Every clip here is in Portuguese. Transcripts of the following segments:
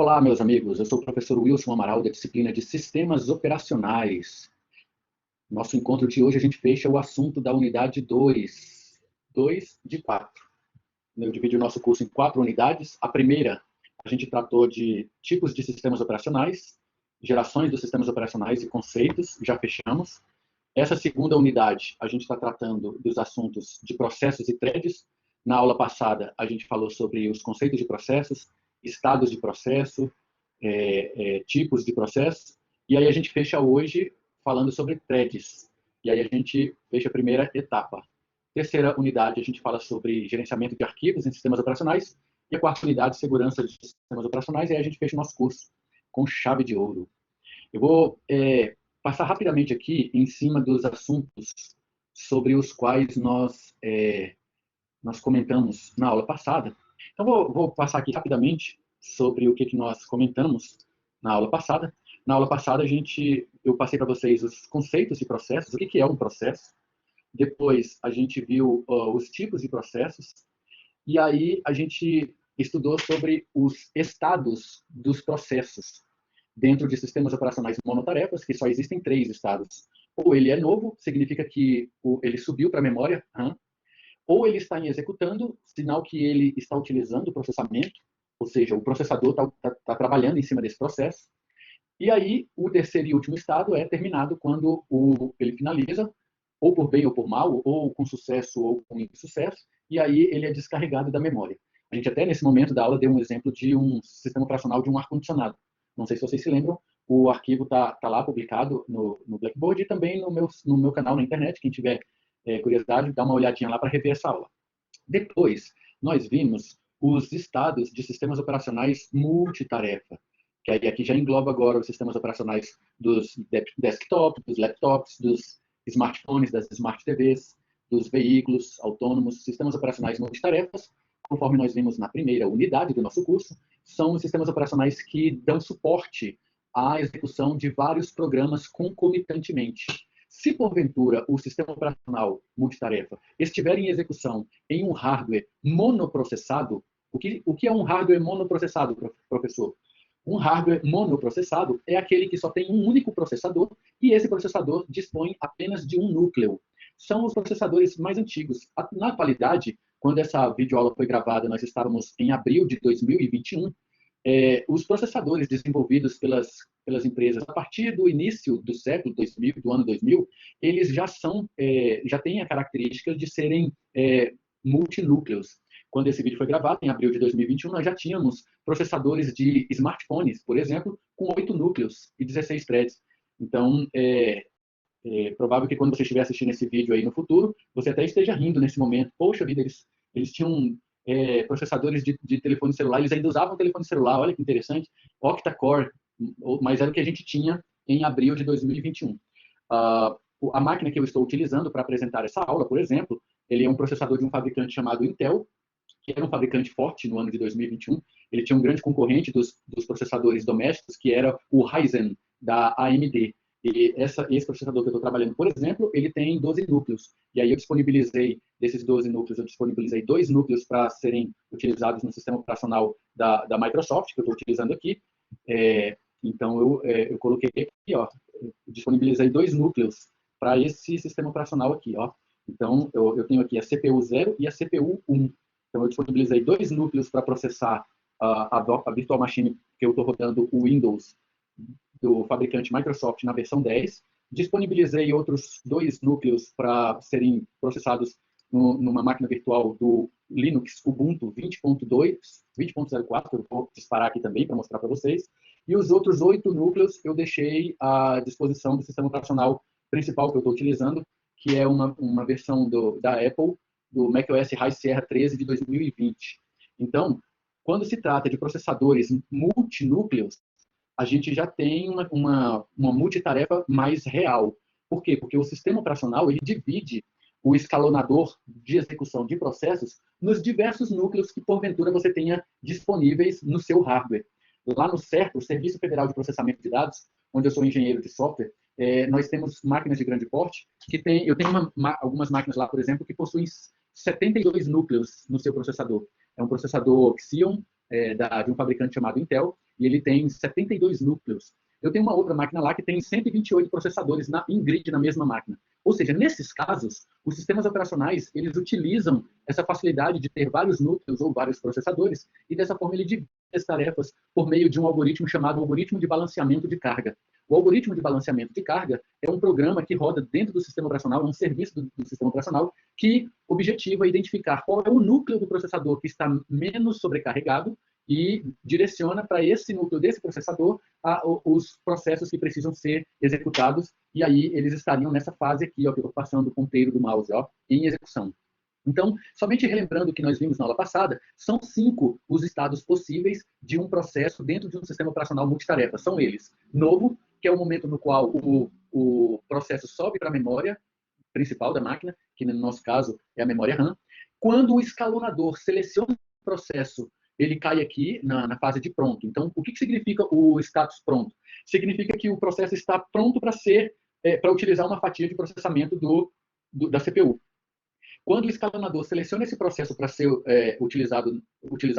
Olá, meus amigos. Eu sou o professor Wilson Amaral, da disciplina de Sistemas Operacionais. Nosso encontro de hoje, a gente fecha o assunto da unidade 2, 2 de 4. Eu dividi o nosso curso em 4 unidades. A primeira, a gente tratou de tipos de sistemas operacionais, gerações dos sistemas operacionais e conceitos, já fechamos. Essa segunda unidade, a gente está tratando dos assuntos de processos e threads. Na aula passada, a gente falou sobre os conceitos de processos, estados de processo, tipos de processo. E aí a gente fecha hoje falando sobre threads. E aí a gente fecha a primeira etapa. Terceira unidade, a gente fala sobre gerenciamento de arquivos em sistemas operacionais. E a quarta unidade, segurança de sistemas operacionais. E aí a gente fecha o nosso curso com chave de ouro. Eu vou passar rapidamente aqui em cima dos assuntos sobre os quais nós comentamos na aula passada. Então, vou passar aqui rapidamente sobre o que nós comentamos na aula passada. Na aula passada, eu passei para vocês os conceitos de processos, o que é um processo. Depois, a gente viu os tipos de processos. E aí, a gente estudou sobre os estados dos processos dentro de sistemas operacionais monotarefas, que só existem 3 estados. Ou ele é novo, significa que ele subiu para a memória, ou ele está em executando, sinal que ele está utilizando o processamento, ou seja, o processador está trabalhando em cima desse processo. E aí, o terceiro e último estado é terminado quando ele finaliza, ou por bem ou por mal, ou com sucesso ou com insucesso, e aí ele é descarregado da memória. A gente até nesse momento da aula deu um exemplo de um sistema operacional de um ar-condicionado. Não sei se vocês se lembram, o arquivo está lá publicado no Blackboard e também no meu canal na internet. Quem tiver curiosidade, dá uma olhadinha lá para rever essa aula. Depois, nós vimos os estados de sistemas operacionais multitarefa, que aí aqui já engloba agora os sistemas operacionais dos desktops, dos laptops, dos smartphones, das smart TVs, dos veículos autônomos, sistemas operacionais multitarefas, conforme nós vimos na primeira unidade do nosso curso, são os sistemas operacionais que dão suporte à execução de vários programas concomitantemente. Se, porventura, o sistema operacional multitarefa estiver em execução em um hardware monoprocessado, o que é um hardware monoprocessado, professor? Um hardware monoprocessado é aquele que só tem um único processador e esse processador dispõe apenas de um núcleo. São os processadores mais antigos. Na atualidade, quando essa videoaula foi gravada, nós estávamos em abril de 2021, os processadores desenvolvidos pelas empresas a partir do início do século 2000, do ano 2000, eles já têm a característica de serem multinúcleos. Quando esse vídeo foi gravado, em abril de 2021, nós já tínhamos processadores de smartphones, por exemplo, com 8 núcleos e 16 threads. Então, é provável que quando você estiver assistindo esse vídeo aí no futuro, você até esteja rindo nesse momento. Poxa vida, eles tinham processadores de telefone celular, eles ainda usavam telefone celular, olha que interessante, octa-core, mas era o que a gente tinha em abril de 2021. A máquina que eu estou utilizando para apresentar essa aula, por exemplo, ele é um processador de um fabricante chamado Intel, que era um fabricante forte no ano de 2021. Ele tinha um grande concorrente dos processadores domésticos, que era o Ryzen, da AMD. E esse processador que eu estou trabalhando, por exemplo, ele tem 12 núcleos. E aí eu disponibilizei, desses 12 núcleos, eu disponibilizei 2 núcleos para serem utilizados no sistema operacional da Microsoft, que eu estou utilizando aqui. Então, eu coloquei aqui, ó, disponibilizei 2 núcleos para esse sistema operacional aqui, ó. Então, eu tenho aqui a CPU 0 e a CPU 1. Então, eu disponibilizei 2 núcleos para processar a virtual machine que eu estou rodando o Windows do fabricante Microsoft na versão 10. Disponibilizei outros 2 núcleos para serem processados numa máquina virtual do Linux Ubuntu 20.2, 20.04, que eu vou disparar aqui também para mostrar para vocês. E os outros 8 núcleos eu deixei à disposição do sistema operacional principal que eu estou utilizando, que é uma versão da Apple, do macOS High Sierra 13 de 2020. Então, quando se trata de processadores multinúcleos, a gente já tem uma multitarefa mais real. Por quê? Porque o sistema operacional ele divide o escalonador de execução de processos nos diversos núcleos que, porventura, você tenha disponíveis no seu hardware. Lá no CERP, o Serviço Federal de Processamento de Dados, onde eu sou engenheiro de software, nós temos máquinas de grande porte, eu tenho algumas máquinas lá, por exemplo, que possuem 72 núcleos no seu processador. É um processador Xeon de um fabricante chamado Intel, e ele tem 72 núcleos. Eu tenho uma outra máquina lá que tem 128 processadores em grid na mesma máquina. Ou seja, nesses casos, os sistemas operacionais, eles utilizam essa facilidade de ter vários núcleos ou vários processadores, e dessa forma ele divide as tarefas por meio de um algoritmo chamado algoritmo de balanceamento de carga. O algoritmo de balanceamento de carga é um programa que roda dentro do sistema operacional, um serviço do sistema operacional, que objetiva identificar qual é o núcleo do processador que está menos sobrecarregado e direciona para esse núcleo desse processador os processos que precisam ser executados, e aí eles estariam nessa fase aqui, ó, que eu estou passando o ponteiro do mouse, ó, em execução. Então, somente relembrando o que nós vimos na aula passada, são 5 os estados possíveis de um processo dentro de um sistema operacional multitarefa. São eles: novo, que é o momento no qual o processo sobe para a memória principal da máquina, que no nosso caso é a memória RAM. Quando o escalonador seleciona o processo, ele cai aqui na fase de pronto. Então, o que significa o status pronto? Significa que o processo está pronto para utilizar uma fatia de processamento da CPU. Quando o escalonador seleciona esse processo para ser utilizar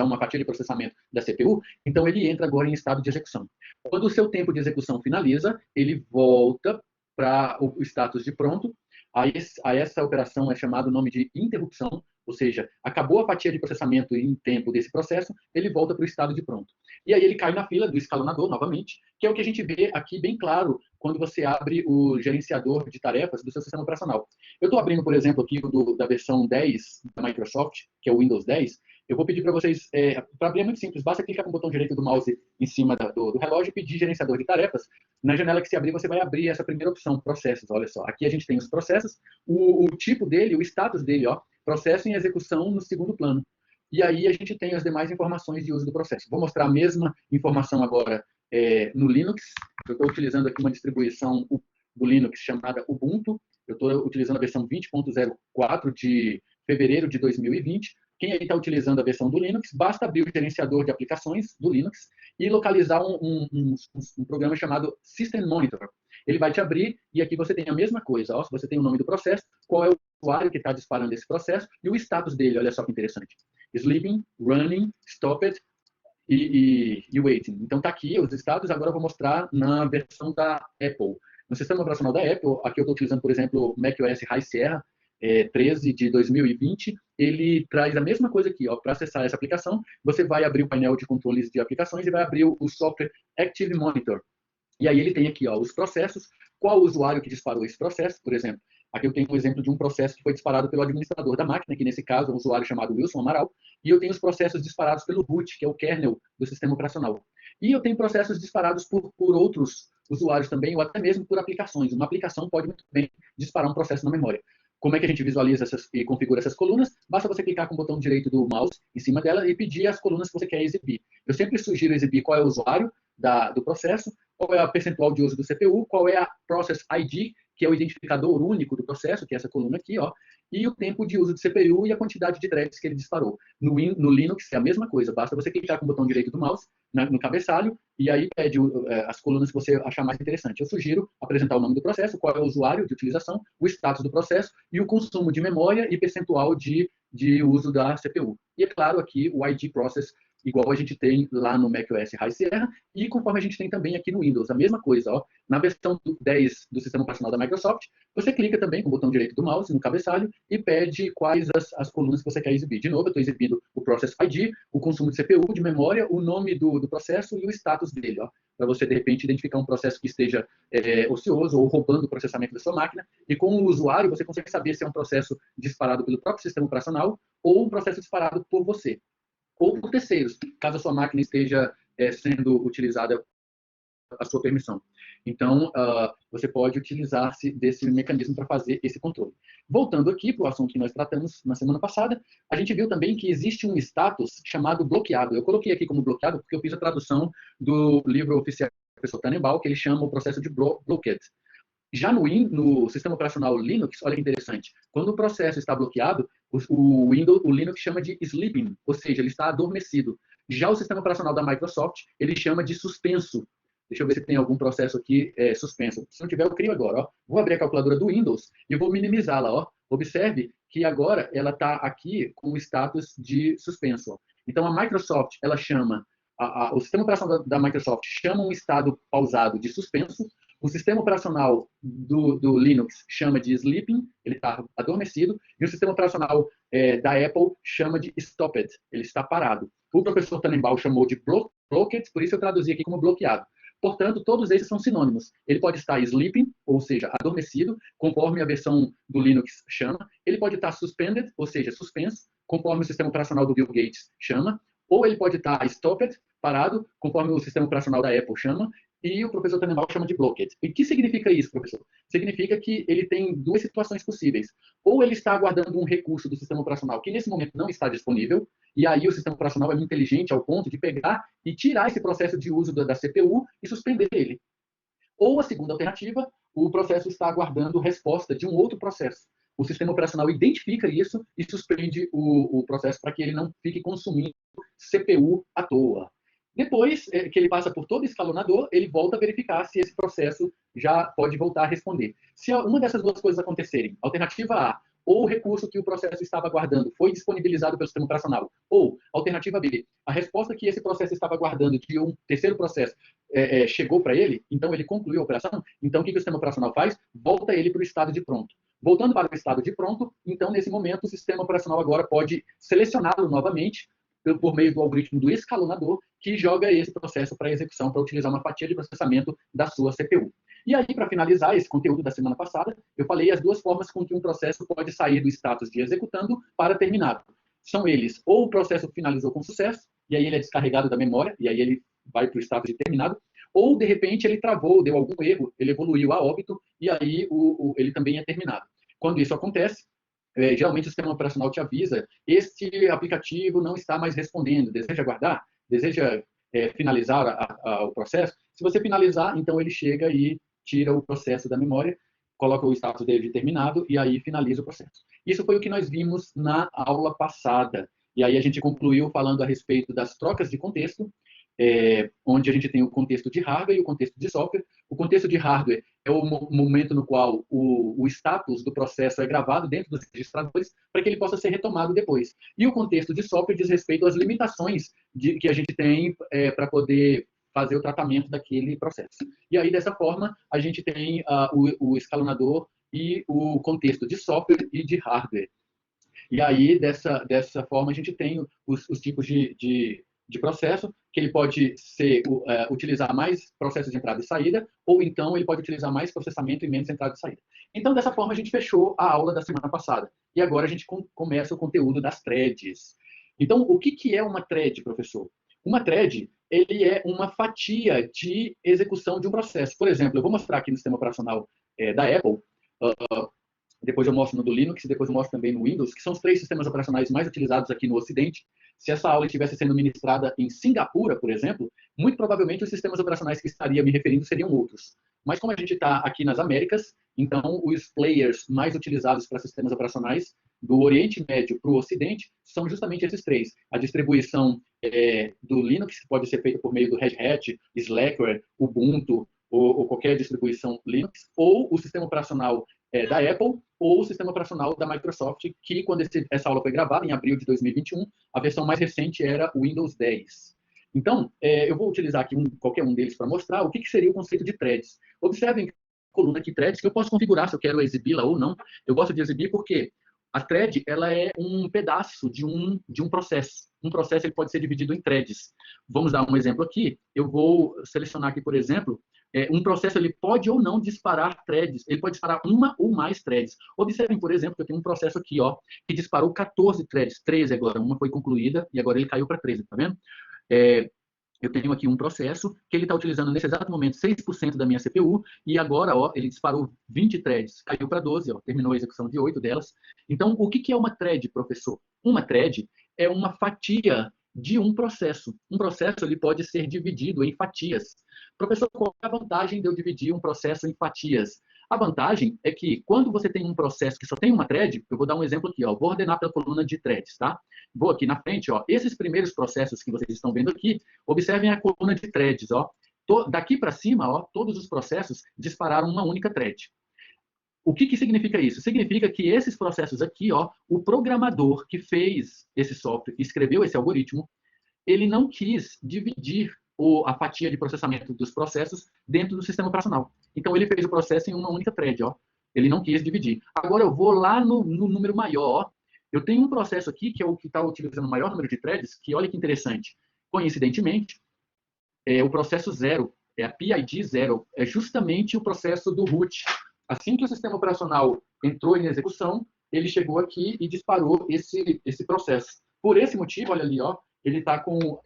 uma fatia de processamento da CPU, então ele entra agora em estado de execução. Quando o seu tempo de execução finaliza, ele volta para o status de pronto. A essa operação é chamado o nome de interrupção, ou seja, acabou a fatia de processamento em tempo desse processo, ele volta para o estado de pronto. E aí ele cai na fila do escalonador, novamente, que é o que a gente vê aqui bem claro quando você abre o gerenciador de tarefas do seu sistema operacional. Eu estou abrindo, por exemplo, aqui da versão 10 da Microsoft, que é o Windows 10. Eu vou pedir para vocês, para abrir é muito simples, basta clicar com o botão direito do mouse em cima do relógio e pedir gerenciador de tarefas. Na janela que se abrir, você vai abrir essa primeira opção, processos, olha só. Aqui a gente tem os processos, o tipo dele, o status dele, ó, processo em execução no segundo plano. E aí a gente tem as demais informações de uso do processo. Vou mostrar a mesma informação agora no Linux. Eu estou utilizando aqui uma distribuição do Linux chamada Ubuntu. Eu estou utilizando a versão 20.04 de fevereiro de 2020. Quem aí está utilizando a versão do Linux, basta abrir o gerenciador de aplicações do Linux e localizar um programa chamado System Monitor. Ele vai te abrir e aqui você tem a mesma coisa. Ó, você tem o nome do processo, qual é o usuário que está disparando esse processo e o status dele. Olha só que interessante. Sleeping, running, stopped e waiting. Então está aqui os status. Agora eu vou mostrar na versão da Apple. No sistema operacional da Apple, aqui eu estou utilizando, por exemplo, o macOS High Sierra 13 de 2020, ele traz a mesma coisa aqui, para acessar essa aplicação, você vai abrir o painel de controles de aplicações e vai abrir o software Active Monitor. E aí ele tem aqui, ó, os processos, qual o usuário que disparou esse processo, por exemplo. Aqui eu tenho um exemplo de um processo que foi disparado pelo administrador da máquina, que nesse caso é um usuário chamado Wilson Amaral, e eu tenho os processos disparados pelo root, que é o kernel do sistema operacional. E eu tenho processos disparados por outros usuários também, ou até mesmo por aplicações. Uma aplicação pode muito bem disparar um processo na memória. Como é que a gente visualiza e configura essas colunas? Basta você clicar com o botão direito do mouse em cima dela e pedir as colunas que você quer exibir. Eu sempre sugiro exibir qual é o usuário do processo, qual é a percentual de uso do CPU, qual é a Process ID, que é o identificador único do processo, que é essa coluna aqui, ó, e o tempo de uso do CPU e a quantidade de threads que ele disparou. No Linux é a mesma coisa, basta você clicar com o botão direito do mouse no cabeçalho e aí pede as colunas que você achar mais interessante. Eu sugiro apresentar o nome do processo, qual é o usuário de utilização, o status do processo e o consumo de memória e percentual de uso da CPU. E é claro aqui o ID Process, igual a gente tem lá no macOS High Sierra, e conforme a gente tem também aqui no Windows, a mesma coisa. Ó. Na versão 10 do sistema operacional da Microsoft, você clica também com o botão direito do mouse no cabeçalho e pede quais as colunas que você quer exibir. De novo, eu estou exibindo o Process ID, o consumo de CPU, de memória, o nome do processo e o status dele, para você, de repente, identificar um processo que esteja ocioso ou roubando o processamento da sua máquina. E com o usuário, você consegue saber se é um processo disparado pelo próprio sistema operacional ou um processo disparado por você, ou por terceiros, caso a sua máquina esteja sendo utilizada a sua permissão. Então, você pode utilizar-se desse mecanismo para fazer esse controle. Voltando aqui para o assunto que nós tratamos na semana passada, a gente viu também que existe um status chamado bloqueado. Eu coloquei aqui como bloqueado porque eu fiz a tradução do livro oficial do professor Tannenbaum, que ele chama o processo de blocked. Já no sistema operacional Linux, olha que interessante, quando o processo está bloqueado, o Linux chama de sleeping, ou seja, ele está adormecido. Já o sistema operacional da Microsoft, ele chama de suspenso. Deixa eu ver se tem algum processo aqui suspenso. Se não tiver, eu crio agora. Ó. Vou abrir a calculadora do Windows e vou minimizá-la. Observe que agora ela está aqui com o status de suspenso. Ó. Então, a Microsoft, ela chama, o sistema operacional da Microsoft chama um estado pausado de suspenso, o sistema operacional do Linux chama de sleeping, ele está adormecido, e o sistema operacional da Apple chama de stopped, ele está parado. O professor Tannenbaum chamou de blocked, por isso eu traduzi aqui como bloqueado. Portanto, todos esses são sinônimos. Ele pode estar sleeping, ou seja, adormecido, conforme a versão do Linux chama. Ele pode estar suspended, ou seja, suspenso, conforme o sistema operacional do Bill Gates chama. Ou ele pode estar stopped, parado, conforme o sistema operacional da Apple chama. E o professor Tannenbaum chama de blocked. E o que significa isso, professor? Significa que ele tem duas situações possíveis. Ou ele está aguardando um recurso do sistema operacional que nesse momento não está disponível, e aí o sistema operacional é muito inteligente ao ponto de pegar e tirar esse processo de uso da CPU e suspender ele. Ou a segunda alternativa, o processo está aguardando resposta de um outro processo. O sistema operacional identifica isso e suspende o processo para que ele não fique consumindo CPU à toa. Depois que ele passa por todo escalonador, ele volta a verificar se esse processo já pode voltar a responder. Se uma dessas duas coisas acontecerem, alternativa A, ou o recurso que o processo estava aguardando foi disponibilizado pelo sistema operacional, ou, alternativa B, a resposta que esse processo estava aguardando de um terceiro processo chegou para ele, então ele concluiu a operação, então o que o sistema operacional faz? Volta ele para o estado de pronto. Voltando para o estado de pronto, então, nesse momento, o sistema operacional agora pode selecioná-lo novamente por meio do algoritmo do escalonador, que joga esse processo para execução, para utilizar uma fatia de processamento da sua CPU. E aí, para finalizar esse conteúdo da semana passada, eu falei as duas formas com que um processo pode sair do status de executando para terminado. São eles, ou o processo finalizou com sucesso, e aí ele é descarregado da memória, e aí ele vai para o status de terminado, ou, de repente, ele travou, deu algum erro, ele evoluiu a óbito, e aí ele também é terminado. Quando isso acontece, geralmente o sistema operacional te avisa, este aplicativo não está mais respondendo, deseja guardar? Deseja finalizar o processo? Se você finalizar, então ele chega e tira o processo da memória, coloca o status dele de terminado e aí finaliza o processo. Isso foi o que nós vimos na aula passada. E aí a gente concluiu falando a respeito das trocas de contexto, onde a gente tem o contexto de hardware e o contexto de software. O contexto de hardware é o momento no qual o status do processo é gravado dentro dos registradores para que ele possa ser retomado depois. E o contexto de software diz respeito às limitações que a gente tem para poder fazer o tratamento daquele processo. E aí, dessa forma, a gente tem o escalonador e o contexto de software e de hardware. E aí, dessa forma, a gente tem os tipos de processo, que ele pode utilizar mais processos de entrada e saída, ou então ele pode utilizar mais processamento e menos entrada e saída. Então, dessa forma, a gente fechou a aula da semana passada. E agora a gente começa o conteúdo das threads. Então, o que é uma thread, professor? Uma thread, ele é uma fatia de execução de um processo. Por exemplo, eu vou mostrar aqui no sistema operacional da Apple, depois eu mostro no do Linux, depois eu mostro também no Windows, que são os 3 sistemas operacionais mais utilizados aqui no Ocidente. Se essa aula estivesse sendo ministrada em Singapura, por exemplo, muito provavelmente os sistemas operacionais que estaria me referindo seriam outros. Mas como a gente está aqui nas Américas, então os players mais utilizados para sistemas operacionais do Oriente Médio para o Ocidente são justamente esses 3. A distribuição do Linux pode ser feita por meio do Red Hat, Slackware, Ubuntu ou qualquer distribuição Linux, ou o sistema operacional da Apple ou o sistema operacional da Microsoft, que quando essa aula foi gravada, em abril de 2021, a versão mais recente era o Windows 10. Então, eu vou utilizar aqui qualquer um deles para mostrar o que seria o conceito de threads. Observem a coluna aqui, threads, que eu posso configurar se eu quero exibi-la ou não. Eu gosto de exibir porque a thread ela é um pedaço de um processo. Um processo ele pode ser dividido em threads. Vamos dar um exemplo aqui. Eu vou selecionar aqui, por exemplo, um processo ele pode ou não disparar threads, ele pode disparar uma ou mais threads. Observem, por exemplo, que eu tenho um processo aqui, que disparou 14 threads, 13 agora, uma foi concluída e agora ele caiu para 13, tá vendo? Eu tenho aqui um processo que ele está utilizando nesse exato momento 6% da minha CPU e agora ele disparou 20 threads, caiu para 12, terminou a execução de 8 delas. Então, o que é uma thread, professor? Uma thread é uma fatia de um processo. Um processo ele pode ser dividido em fatias. Professor, qual é a vantagem de eu dividir um processo em fatias? A vantagem é que quando você tem um processo que só tem uma thread, eu vou dar um exemplo aqui, vou ordenar pela coluna de threads, tá? Vou aqui na frente, esses primeiros processos que vocês estão vendo aqui, observem a coluna de threads, daqui para cima, todos os processos dispararam uma única thread. O que que significa isso? Significa que esses processos aqui, ó, o programador que fez esse software, escreveu esse algoritmo, ele não quis dividir a fatia de processamento dos processos dentro do sistema operacional. Então, ele fez o processo em uma única thread. Ó. Ele não quis dividir. Agora, eu vou lá no número maior. Ó. Eu tenho um processo aqui, que é o que está utilizando o maior número de threads, que olha que interessante. Coincidentemente, é o processo zero, é a PID zero, é justamente o processo do root. Assim que o sistema operacional entrou em execução, ele chegou aqui e disparou esse processo. Por esse motivo, olha ali, ó, ele está com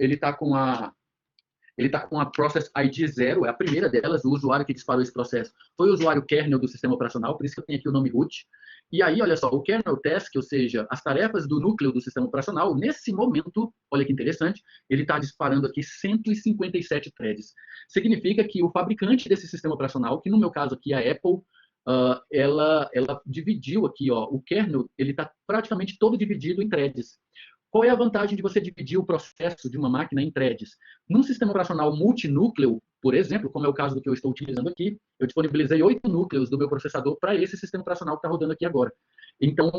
a Process ID 0, é a primeira delas, o usuário que disparou esse processo foi o usuário kernel do sistema operacional, por isso que eu tenho aqui o nome root. E aí, olha só, o kernel task, ou seja, as tarefas do núcleo do sistema operacional, nesse momento, olha que interessante, ele está disparando aqui 157 threads. Significa que o fabricante desse sistema operacional, que no meu caso aqui é a Apple, ela dividiu aqui, ó, o kernel, ele está praticamente todo dividido em threads. Qual é a vantagem de você dividir o processo de uma máquina em threads? Num sistema operacional multinúcleo, por exemplo, como é o caso do que eu estou utilizando aqui, eu disponibilizei 8 núcleos do meu processador para esse sistema operacional que está rodando aqui agora. Então,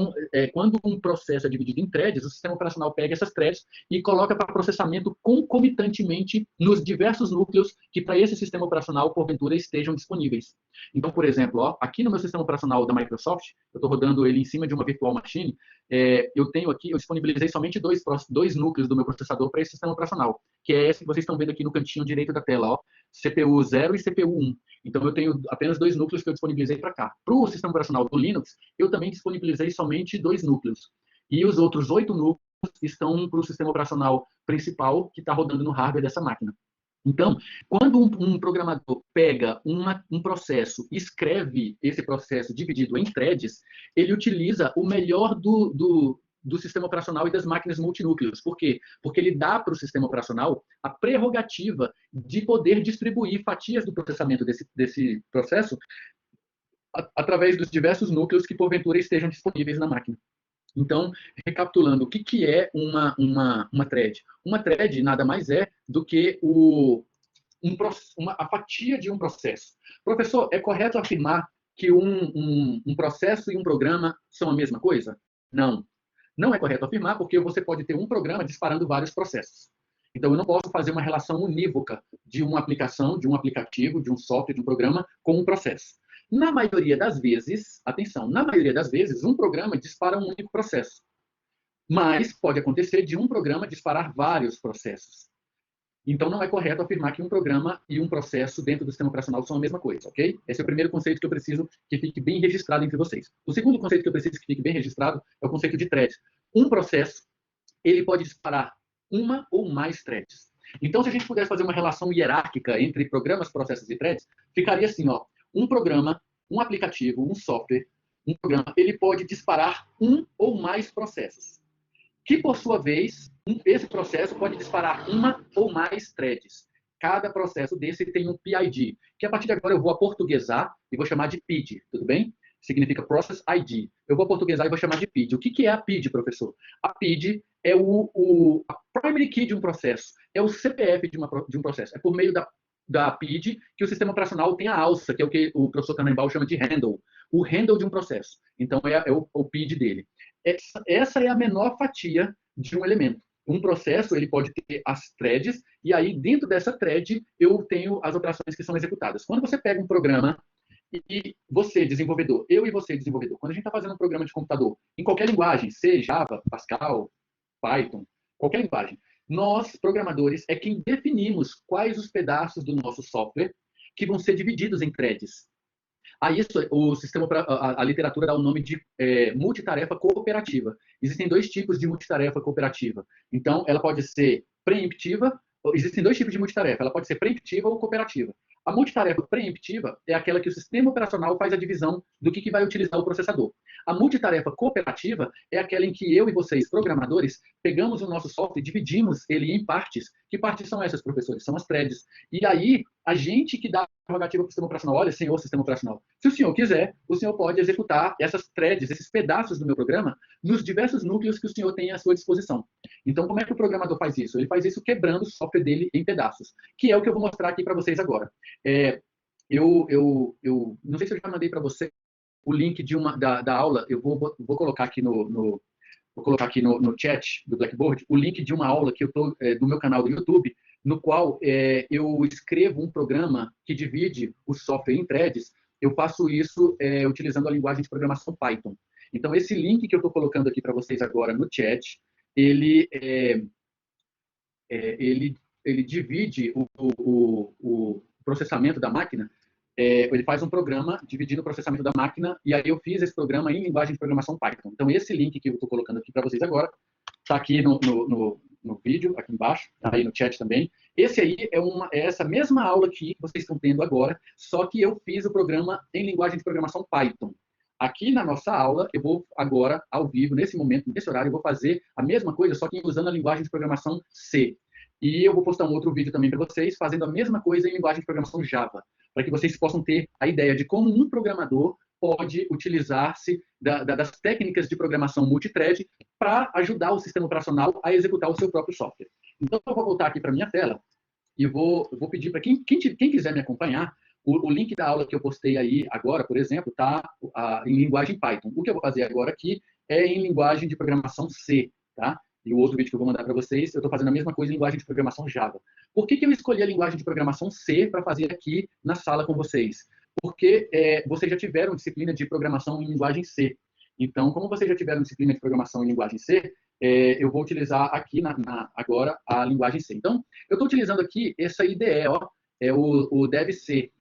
quando um processo é dividido em threads, o sistema operacional pega essas threads e coloca para processamento concomitantemente nos diversos núcleos que para esse sistema operacional, porventura, estejam disponíveis. Então, por exemplo, ó, aqui no meu sistema operacional da Microsoft, eu estou rodando ele em cima de uma virtual machine, eu disponibilizei somente dois núcleos do meu processador para esse sistema operacional, que é esse que vocês estão vendo aqui no cantinho direito da tela, ó, CPU 0 e CPU 1. Então, eu tenho apenas 2 núcleos que eu disponibilizei para cá. Para o sistema operacional do Linux, eu também disponibilizei somente 2 núcleos. E os outros 8 núcleos estão para o sistema operacional principal que está rodando no hardware dessa máquina. Então, quando um programador pega um processo, escreve esse processo dividido em threads, ele utiliza o melhor do sistema operacional e das máquinas multinúcleos. Por quê? Porque ele dá para o sistema operacional a prerrogativa de poder distribuir fatias do processamento desse processo através dos diversos núcleos que, porventura, estejam disponíveis na máquina. Então, recapitulando, o que é uma thread? Uma thread nada mais é do que a fatia de um processo. Professor, é correto afirmar que um processo e um programa são a mesma coisa? Não. Não é correto afirmar, porque você pode ter um programa disparando vários processos. Então, eu não posso fazer uma relação unívoca de uma aplicação, de um aplicativo, de um software, de um programa com um processo. Na maioria das vezes, atenção, na maioria das vezes, um programa dispara um único processo. Mas pode acontecer de um programa disparar vários processos. Então, não é correto afirmar que um programa e um processo dentro do sistema operacional são a mesma coisa, ok? Esse é o primeiro conceito que eu preciso que fique bem registrado entre vocês. O segundo conceito que eu preciso que fique bem registrado é o conceito de thread. Um processo, ele pode disparar uma ou mais threads. Então, se a gente pudesse fazer uma relação hierárquica entre programas, processos e threads, ficaria assim, ó, um programa, um aplicativo, um software, um programa, ele pode disparar um ou mais processos, que, por sua vez, esse processo pode disparar uma ou mais threads. Cada processo desse tem um PID, que a partir de agora eu vou aportuguesar e vou chamar de PID, tudo bem? Significa Process ID. Eu vou aportuguesar e vou chamar de PID. O que é a PID, professor? A PID é a primary key de um processo, é o CPF de um processo. É por meio da PID que o sistema operacional tem a alça, que é o que o professor Tannenbaum chama de handle. O handle de um processo. Então, é o PID dele. Essa é a menor fatia de um elemento. Um processo ele pode ter as threads, e aí dentro dessa thread eu tenho as operações que são executadas. Quando você pega um programa e você, desenvolvedor, eu e você, desenvolvedor, quando a gente está fazendo um programa de computador, em qualquer linguagem, C, Java, Pascal, Python, qualquer linguagem, nós, programadores, é quem definimos quais os pedaços do nosso software que vão ser divididos em threads. A isso, a literatura dá o nome de multitarefa cooperativa. Existem 2 tipos de multitarefa cooperativa. Então, ela pode ser preemptiva. Existem 2 tipos de multitarefa. Ela pode ser preemptiva ou cooperativa. A multitarefa preemptiva é aquela que o sistema operacional faz a divisão do que vai utilizar o processador. A multitarefa cooperativa é aquela em que eu e vocês, programadores, pegamos o nosso software e dividimos ele em partes. Que partes são essas, professores? São as threads. E aí, a gente que dá a prerrogativa para o sistema operacional, olha, senhor sistema operacional, se o senhor quiser, o senhor pode executar essas threads, esses pedaços do meu programa, nos diversos núcleos que o senhor tem à sua disposição. Então, como é que o programador faz isso? Ele faz isso quebrando o software dele em pedaços, que é o que eu vou mostrar aqui para vocês agora. Eu não sei se eu já mandei para você o link da aula, eu vou colocar aqui vou colocar aqui no chat do Blackboard o link de uma aula que eu tô do meu canal do YouTube, no qual eu escrevo um programa que divide o software em threads. Eu faço isso utilizando a linguagem de programação Python. Então, esse link que eu estou colocando aqui para vocês agora no chat, ele divide o processamento da máquina. Ele faz um programa dividindo o processamento da máquina, e aí eu fiz esse programa em linguagem de programação Python. Então, esse link que eu estou colocando aqui para vocês agora, está aqui no vídeo, aqui embaixo, tá aí no chat também. Esse aí é essa mesma aula que vocês estão tendo agora, só que eu fiz o programa em linguagem de programação Python. Aqui na nossa aula, eu vou agora, ao vivo, nesse momento, nesse horário, eu vou fazer a mesma coisa, só que usando a linguagem de programação C. E eu vou postar um outro vídeo também para vocês, fazendo a mesma coisa em linguagem de programação Java, para que vocês possam ter a ideia de como um programador pode utilizar-se das técnicas de programação multithread para ajudar o sistema operacional a executar o seu próprio software. Então, eu vou voltar aqui para a minha tela e vou pedir para quem quiser me acompanhar, o link da aula que eu postei aí agora, por exemplo, está em linguagem Python. O que eu vou fazer agora aqui é em linguagem de programação C, tá? E o outro vídeo que eu vou mandar para vocês, eu estou fazendo a mesma coisa em linguagem de programação Java. Por que eu escolhi a linguagem de programação C para fazer aqui na sala com vocês? Porque vocês já tiveram disciplina de programação em linguagem C. Então, como vocês já tiveram disciplina de programação em linguagem C, eu vou utilizar aqui agora a linguagem C. Então, eu estou utilizando aqui essa IDE, ó, o DevC.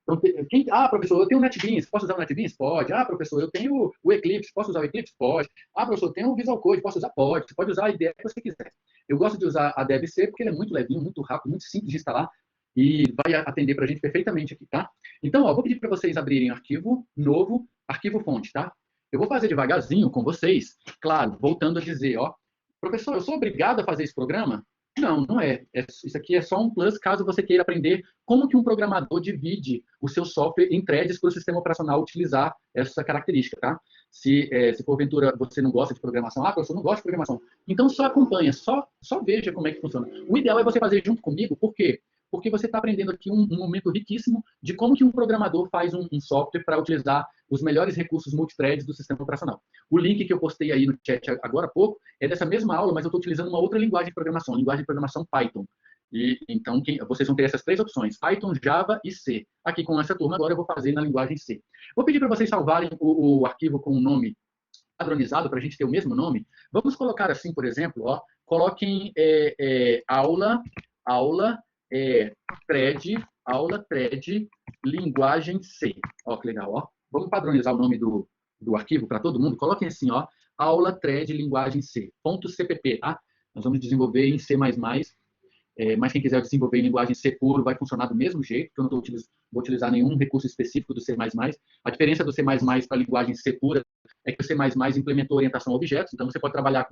Então, professor, eu tenho o NetBeans, posso usar o NetBeans? Pode. Professor, eu tenho o Eclipse, posso usar o Eclipse? Pode. Professor, eu tenho o Visual Code, posso usar? Pode. Você pode usar a IDE que você quiser. Eu gosto de usar a DevC porque ele é muito levinho, muito rápido, muito simples de instalar e vai atender para a gente perfeitamente aqui, tá? Então, ó, vou pedir para vocês abrirem arquivo novo, arquivo fonte, tá? Eu vou fazer devagarzinho com vocês, claro, voltando a dizer, ó, professor, eu sou obrigado a fazer esse programa? Não, não é. Isso aqui é só um plus caso você queira aprender como que um programador divide o seu software em threads para o sistema operacional utilizar essa característica, tá? Se porventura você não gosta de programação, professor, não gosto de programação, então só acompanha, só veja como é que funciona. O ideal é você fazer junto comigo, por quê? Porque você está aprendendo aqui um momento riquíssimo de como que um programador faz um software para utilizar os melhores recursos multithreads do sistema operacional. O link que eu postei aí no chat agora há pouco é dessa mesma aula, mas eu estou utilizando uma outra linguagem de programação, linguagem de programação Python. E, então, vocês vão ter essas três opções, Python, Java e C. Aqui com essa turma, agora eu vou fazer na linguagem C. Vou pedir para vocês salvarem o arquivo com o nome padronizado, para a gente ter o mesmo nome. Vamos colocar assim, por exemplo, ó, coloquem aula thread, linguagem C. Ó, que legal, ó. Vamos padronizar o nome do arquivo para todo mundo? Coloquem assim, ó, aula thread, linguagem C, .cpp, tá? Nós vamos desenvolver em C++, mas quem quiser desenvolver em linguagem C puro vai funcionar do mesmo jeito, porque eu não vou utilizar nenhum recurso específico do C++. A diferença do C++ para a linguagem C pura é que o C++ implementou orientação a objetos, então você pode trabalhar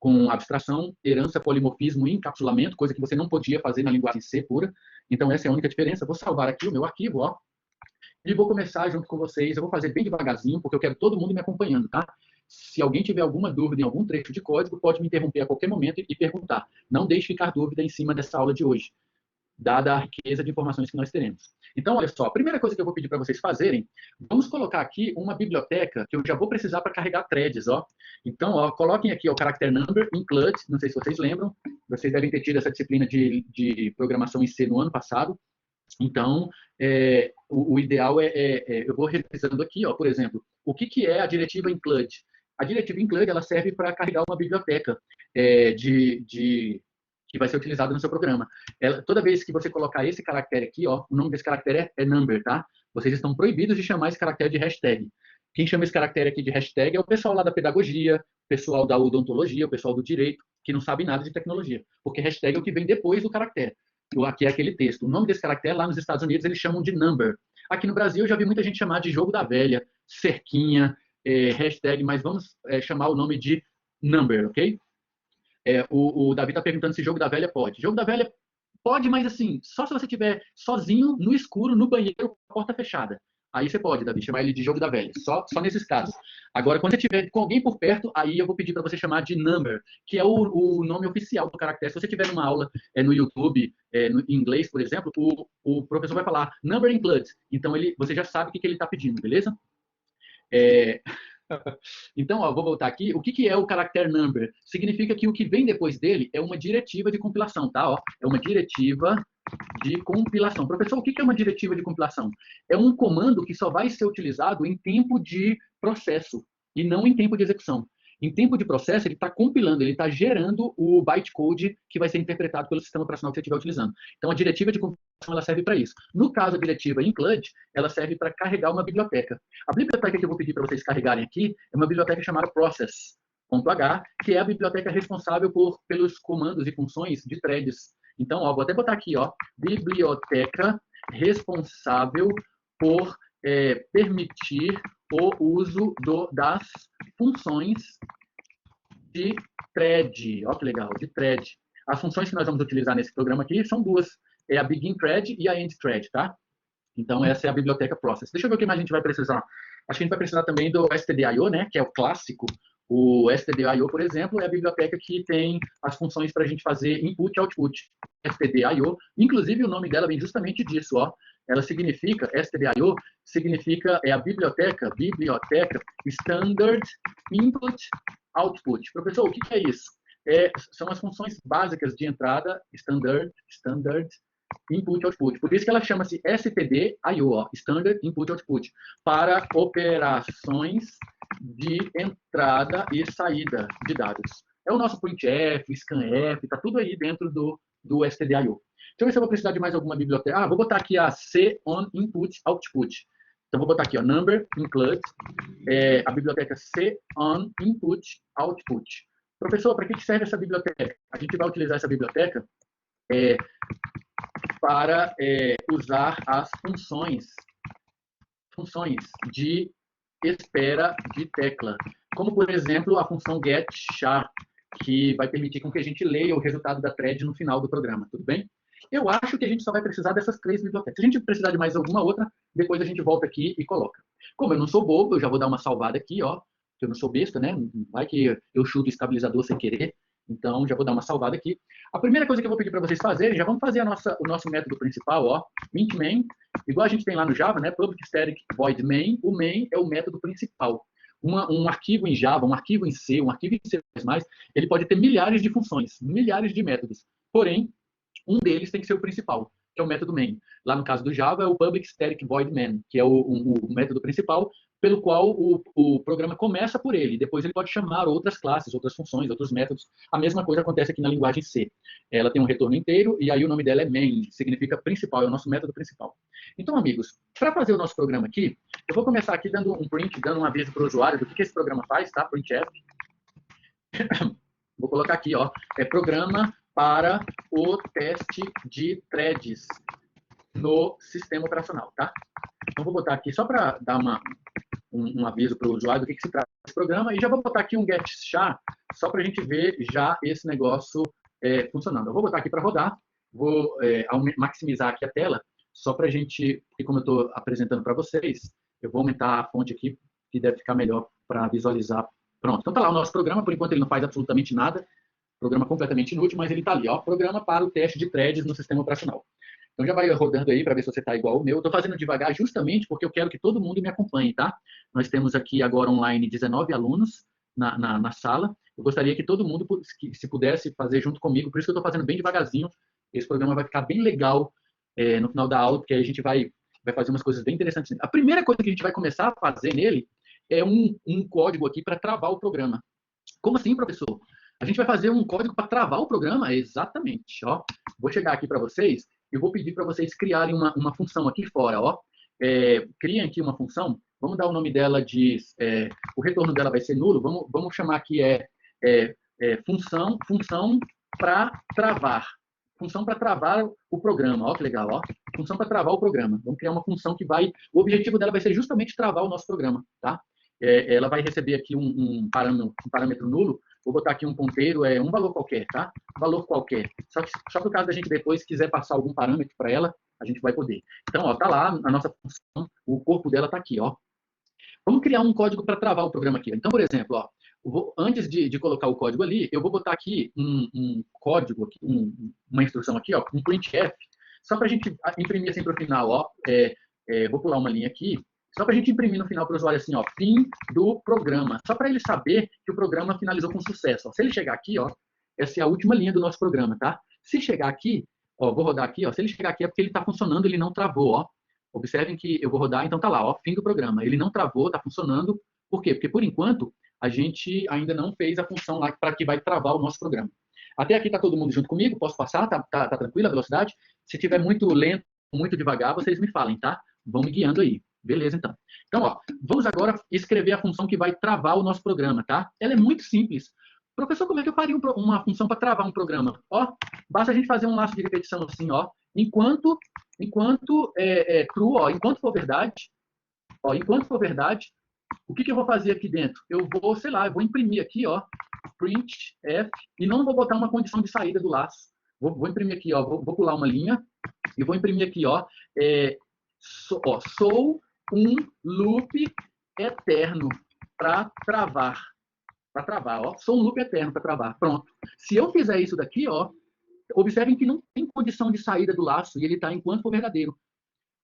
com abstração, herança, polimorfismo e encapsulamento, coisa que você não podia fazer na linguagem C pura. Então essa é a única diferença. Vou salvar aqui o meu arquivo, ó, e vou começar junto com vocês. Eu vou fazer bem devagarzinho, porque eu quero todo mundo me acompanhando, tá? Se alguém tiver alguma dúvida em algum trecho de código, pode me interromper a qualquer momento e perguntar. Não deixe ficar dúvida em cima dessa aula de hoje, dada a riqueza de informações que nós teremos. Então, olha só, a primeira coisa que eu vou pedir para vocês fazerem, vamos colocar aqui uma biblioteca que eu já vou precisar para carregar threads, ó. Então, ó, coloquem aqui ó, o caractere number, include, não sei se vocês lembram, vocês devem ter tido essa disciplina de programação em C no ano passado. Então, o ideal eu vou revisando aqui, ó, por exemplo, o que é a diretiva include? A diretiva include ela serve para carregar uma biblioteca que vai ser utilizada no seu programa. Toda vez que você colocar esse caractere aqui, ó, o nome desse caractere é number, tá? Vocês estão proibidos de chamar esse caractere de hashtag. Quem chama esse caractere aqui de hashtag é o pessoal lá da pedagogia, o pessoal da odontologia, o pessoal do direito, que não sabe nada de tecnologia, porque hashtag é o que vem depois do caractere. Aqui é aquele texto. O nome desse caractere, lá nos Estados Unidos, eles chamam de number. Aqui no Brasil, eu já vi muita gente chamar de jogo da velha, cerquinha, hashtag, mas vamos chamar o nome de number, ok? O Davi está perguntando se jogo da velha pode. Jogo da velha pode, mas assim, só se você estiver sozinho, no escuro, no banheiro, com a porta fechada. Aí você pode, Davi, chamar ele de jogo da velha. Só nesses casos. Agora, quando você tiver com alguém por perto, aí eu vou pedir para você chamar de number, que é o nome oficial do caractere. Se você tiver numa aula no YouTube, em inglês, por exemplo, o professor vai falar number include. Então, você já sabe o que ele está pedindo, beleza? É, Então, ó, vou voltar aqui. O que que é o caractere number? Significa que o que vem depois dele é uma diretiva de compilação, tá? Ó, é uma diretiva de compilação. Professor, o que que é uma diretiva de compilação? É um comando que só vai ser utilizado em tempo de processo e não em tempo de execução. Em tempo de processo, ele está compilando, ele está gerando o bytecode que vai ser interpretado pelo sistema operacional que você estiver utilizando. Então, a diretiva de compilação ela serve para isso. No caso, a diretiva include, ela serve para carregar uma biblioteca. A biblioteca que eu vou pedir para vocês carregarem aqui é uma biblioteca chamada process.h, que é a biblioteca responsável pelos comandos e funções de threads. Então, ó, vou até botar aqui, ó, biblioteca responsável por permitir o uso das funções de thread. Olha que legal, de thread. As funções que nós vamos utilizar nesse programa aqui são duas. É a begin thread e a end thread, tá? Então, essa é a biblioteca process. Deixa eu ver o que mais a gente vai precisar. Acho que a gente vai precisar também do stdio, né? Que é o clássico. O stdio, por exemplo, é a biblioteca que tem as funções para a gente fazer input e output. stdio, inclusive o nome dela vem justamente disso, ó. Ela significa, stdio, significa, é a biblioteca Standard Input Output. Professor, o que é isso? São as funções básicas de entrada, standard Input Output. Por isso que ela chama-se stdio, ó, Standard Input Output, para operações de entrada e saída de dados. É o nosso printf, scanf, está tudo aí dentro do stdio. Deixa eu ver se eu vou precisar de mais alguma biblioteca. Ah, vou botar aqui a C-on Input Output. Então, vou botar aqui, ó, number include, a biblioteca C-on Input Output. Professor, para que serve essa biblioteca? A gente vai utilizar essa biblioteca para usar as funções de espera de tecla. Como, por exemplo, a função getChar, que vai permitir com que a gente leia o resultado da thread no final do programa, tudo bem? Eu acho que a gente só vai precisar dessas 3 bibliotecas. Se a gente precisar de mais alguma outra, depois a gente volta aqui e coloca. Como eu não sou bobo, eu já vou dar uma salvada aqui, ó, que eu não sou besta, né? Vai que eu chuto o estabilizador sem querer. Então, já vou dar uma salvada aqui. A primeira coisa que eu vou pedir para vocês fazerem, já vamos fazer o nosso método principal, ó, int main, igual a gente tem lá no Java, né? Public static void main. O main é o método principal. Um arquivo em Java, um arquivo em C, um arquivo em C++, ele pode ter milhares de funções, milhares de métodos. Porém, um deles tem que ser o principal, que é o método main. Lá no caso do Java, é o public static void main, que é o método principal, pelo qual o programa começa por ele. Depois ele pode chamar outras classes, outras funções, outros métodos. A mesma coisa acontece aqui na linguagem C. Ela tem um retorno inteiro e aí o nome dela é main, significa principal, é o nosso método principal. Então, amigos, para fazer o nosso programa aqui, eu vou começar aqui dando um print, dando um aviso para o usuário do que esse programa faz, tá? Printf. Vou colocar aqui, ó, programa para o teste de threads no sistema operacional, tá? Então, vou botar aqui só para dar um aviso para o usuário do que se trata esse programa, e já vou botar aqui um getChar, só para a gente ver já esse negócio funcionando. Eu vou botar aqui para rodar, vou maximizar aqui a tela, só para a gente, porque como eu estou apresentando para vocês, eu vou aumentar a fonte aqui, que deve ficar melhor para visualizar. Pronto, então está lá o nosso programa, por enquanto ele não faz absolutamente nada, programa completamente inútil, mas ele está ali, ó, programa para o teste de threads no sistema operacional. Então já vai rodando aí para ver se você está igual ao meu. Estou fazendo devagar justamente porque eu quero que todo mundo me acompanhe, tá? Nós temos aqui agora online 19 alunos na sala. Eu gostaria que todo mundo, se pudesse, fazer junto comigo. Por isso que eu estou fazendo bem devagarzinho. Esse programa vai ficar bem legal no final da aula, porque aí a gente vai fazer umas coisas bem interessantes. A primeira coisa que a gente vai começar a fazer nele é um código aqui para travar o programa. Como assim, professor? A gente vai fazer um código para travar o programa? Exatamente. Ó. Vou chegar aqui para vocês. Eu vou pedir para vocês criarem uma função aqui fora, ó. Criem aqui uma função, vamos dar o nome dela de, o retorno dela vai ser nulo, vamos chamar aqui função para travar. Função para travar o programa, ó que legal, ó. Função para travar o programa. Vamos criar uma função que o objetivo dela vai ser justamente travar o nosso programa, tá? Ela vai receber aqui um parâmetro nulo. Vou botar aqui um ponteiro, um valor qualquer, tá? Valor qualquer. Só que no caso da gente depois quiser passar algum parâmetro para ela, a gente vai poder. Então, ó, tá lá a nossa função, o corpo dela tá aqui, ó. Vamos criar um código para travar o programa aqui. Então, por exemplo, ó, antes de colocar o código ali, eu vou botar aqui um código, aqui, uma instrução aqui, ó, um printf, só para a gente imprimir assim para o final, ó. Vou pular uma linha aqui. Só para a gente imprimir no final para o usuário assim, ó, fim do programa. Só para ele saber que o programa finalizou com sucesso. Ó. Se ele chegar aqui, ó, essa é a última linha do nosso programa, tá? Se chegar aqui, ó, vou rodar aqui, ó, se ele chegar aqui é porque ele está funcionando, ele não travou, ó. Observem que eu vou rodar, então tá lá, ó, fim do programa. Ele não travou, está funcionando. Por quê? Porque, por enquanto, a gente ainda não fez a função lá para que vai travar o nosso programa. Até aqui está todo mundo junto comigo? Posso passar? Tá tranquila a velocidade? Se tiver muito lento, muito devagar, vocês me falem, tá? Vão me guiando aí. Beleza, então. Então, ó, vamos agora escrever a função que vai travar o nosso programa, tá? Ela é muito simples. Professor, como é que eu faria uma função para travar um programa? Ó, basta a gente fazer um laço de repetição assim, ó. Enquanto true, ó, enquanto for verdade, o que eu vou fazer aqui dentro? Eu vou, sei lá, eu vou imprimir aqui, ó, print f, e não vou botar uma condição de saída do laço. Vou imprimir aqui, ó, vou pular uma linha, e vou imprimir aqui, ó, sou um loop eterno para travar. Ó. Sou um loop eterno para travar. Pronto. Se eu fizer isso daqui, ó, observem que não tem condição de saída do laço e ele está enquanto for verdadeiro.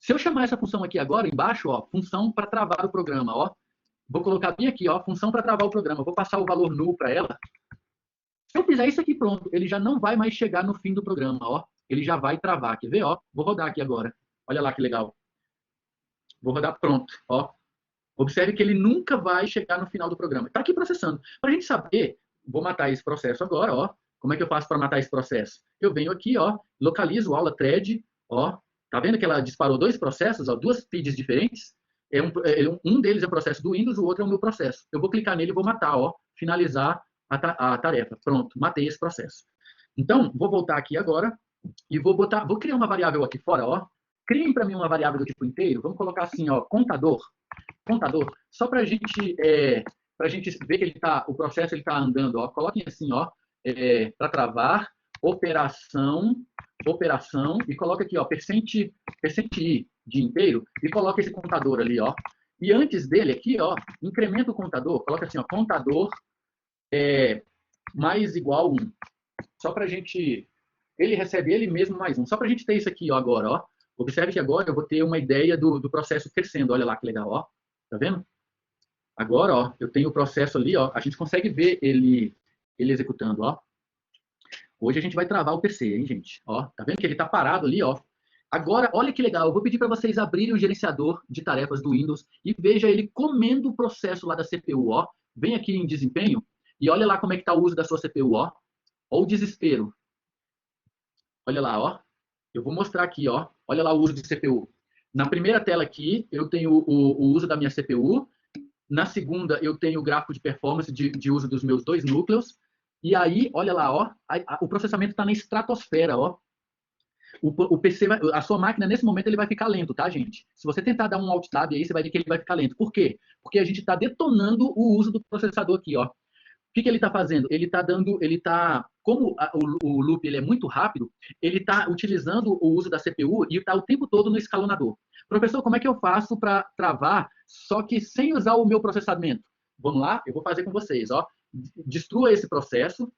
Se eu chamar essa função aqui agora, embaixo, ó, função para travar o programa, ó, vou colocar bem aqui, ó, função para travar o programa. Vou passar o valor null para ela. Se eu fizer isso aqui, pronto, ele já não vai mais chegar no fim do programa, ó. Ele já vai travar. Quer ver, ó? Vou rodar aqui agora. Olha lá que legal. Vou rodar, pronto, ó. Observe que ele nunca vai chegar no final do programa. Está aqui processando. Para a gente saber, vou matar esse processo agora, ó. Como é que eu faço para matar esse processo? Eu venho aqui, ó, localizo aula thread, ó. Tá vendo que ela disparou dois processos, ó, duas feeds diferentes? Um deles é o processo do Windows, o outro é o meu processo. Eu vou clicar nele e vou matar, ó, finalizar a tarefa. Pronto, matei esse processo. Então, vou voltar aqui agora e vou criar uma variável aqui fora, ó. Criem para mim uma variável do tipo inteiro. Vamos colocar assim, ó, contador, só para a gente ver que o processo está andando, ó. Coloquem assim, ó, para travar, operação, e coloca aqui, ó, percent %i de inteiro, e coloca esse contador ali, ó. E antes dele aqui, ó, incrementa o contador, coloca assim, ó, contador mais igual a 1. Só para a gente, ele recebe ele mesmo mais 1. Só para a gente ter isso aqui, ó, agora, ó. Observe que agora eu vou ter uma ideia do processo crescendo. Olha lá que legal, ó. Tá vendo? Agora, ó, eu tenho o processo ali, ó. A gente consegue ver ele executando, ó. Hoje a gente vai travar o PC, hein, gente? Ó, tá vendo que ele tá parado ali, ó. Agora, olha que legal. Eu vou pedir para vocês abrirem o gerenciador de tarefas do Windows e veja ele comendo o processo lá da CPU, ó. Vem aqui em desempenho e olha lá como é que tá o uso da sua CPU, ó. Ó o desespero. Olha lá, ó. Eu vou mostrar aqui, ó. Olha lá o uso de CPU. Na primeira tela aqui, eu tenho o uso da minha CPU. Na segunda, eu tenho o gráfico de performance de uso dos meus dois núcleos. E aí, olha lá, ó, o processamento está na estratosfera, ó. O PC, a sua máquina, nesse momento, ele vai ficar lento, tá, gente? Se você tentar dar um Alt Tab aí, você vai ver que ele vai ficar lento. Por quê? Porque a gente está detonando o uso do processador aqui, ó. O que ele está fazendo? Como o loop ele é muito rápido, ele está utilizando o uso da CPU e está o tempo todo no escalonador. Professor, como é que eu faço para travar, só que sem usar o meu processamento? Vamos lá, eu vou fazer com vocês, ó. Destrua esse processo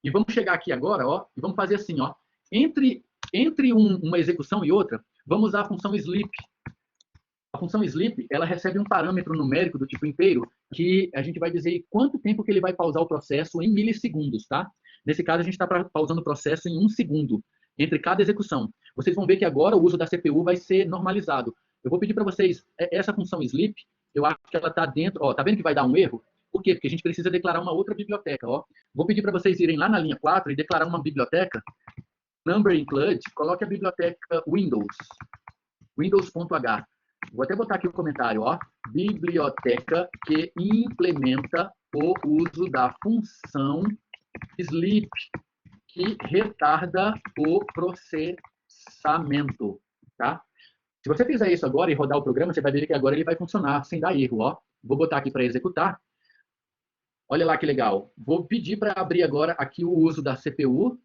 e vamos chegar aqui agora, ó, e vamos fazer assim, ó. Entre uma execução e outra, vamos usar a função sleep. A função sleep, ela recebe um parâmetro numérico do tipo inteiro, que a gente vai dizer quanto tempo que ele vai pausar o processo em milissegundos, tá? Nesse caso, a gente está pausando o processo em 1 segundo entre cada execução. Vocês vão ver que agora o uso da CPU vai ser normalizado. Eu vou pedir para vocês, essa função sleep, eu acho que ela está dentro, ó, tá vendo que vai dar um erro? Por quê? Porque a gente precisa declarar uma outra biblioteca, ó. Vou pedir para vocês irem lá na linha 4 e declarar uma biblioteca, number include, coloque a biblioteca Windows, windows.h. Vou até botar aqui o comentário, ó. Biblioteca que implementa o uso da função sleep, que retarda o processamento, tá? Se você fizer isso agora e rodar o programa, você vai ver que agora ele vai funcionar sem dar erro, ó. Vou botar aqui para executar. Olha lá que legal. Vou pedir para abrir agora aqui o uso da CPU.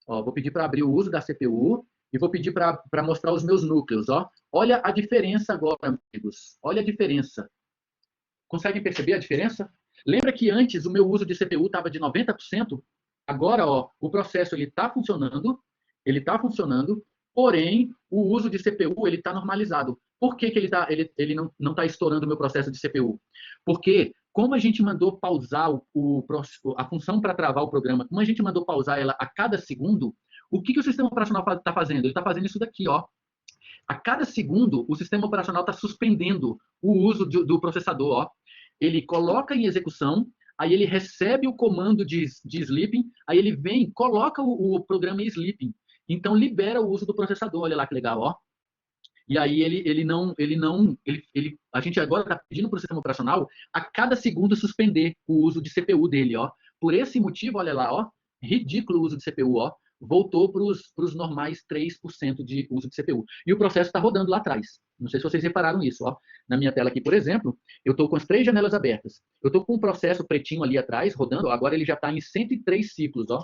Ó, vou pedir para abrir o uso da CPU e vou pedir para mostrar os meus núcleos, ó. Olha a diferença agora, amigos. Olha a diferença. Conseguem perceber a diferença? Lembra que antes o meu uso de CPU estava de 90%? Agora, ó, o processo ele está funcionando Porém, o uso de CPU ele está normalizado. Por que, que ele não está estourando o meu processo de CPU? Porque, como a gente mandou pausar a função para travar o programa, como a gente mandou pausar ela a cada segundo, o que, que o sistema operacional está fazendo? Ele está fazendo isso daqui, ó. A cada segundo, o sistema operacional está suspendendo o uso do processador. Ó. Ele coloca em execução, aí ele recebe o comando de sleeping, aí ele vem, coloca o programa em sleeping. Então, libera o uso do processador. Olha lá que legal, ó. E aí a gente agora está pedindo para o sistema operacional a cada segundo suspender o uso de CPU dele, ó. Por esse motivo, olha lá, ó, ridículo o uso de CPU, ó, voltou para os normais 3% de uso de CPU. E o processo está rodando lá atrás. Não sei se vocês repararam isso, ó. Na minha tela aqui, por exemplo, eu estou com as 3 janelas abertas. Eu estou com um processo pretinho ali atrás, rodando, ó, agora ele já está em 103 ciclos, ó.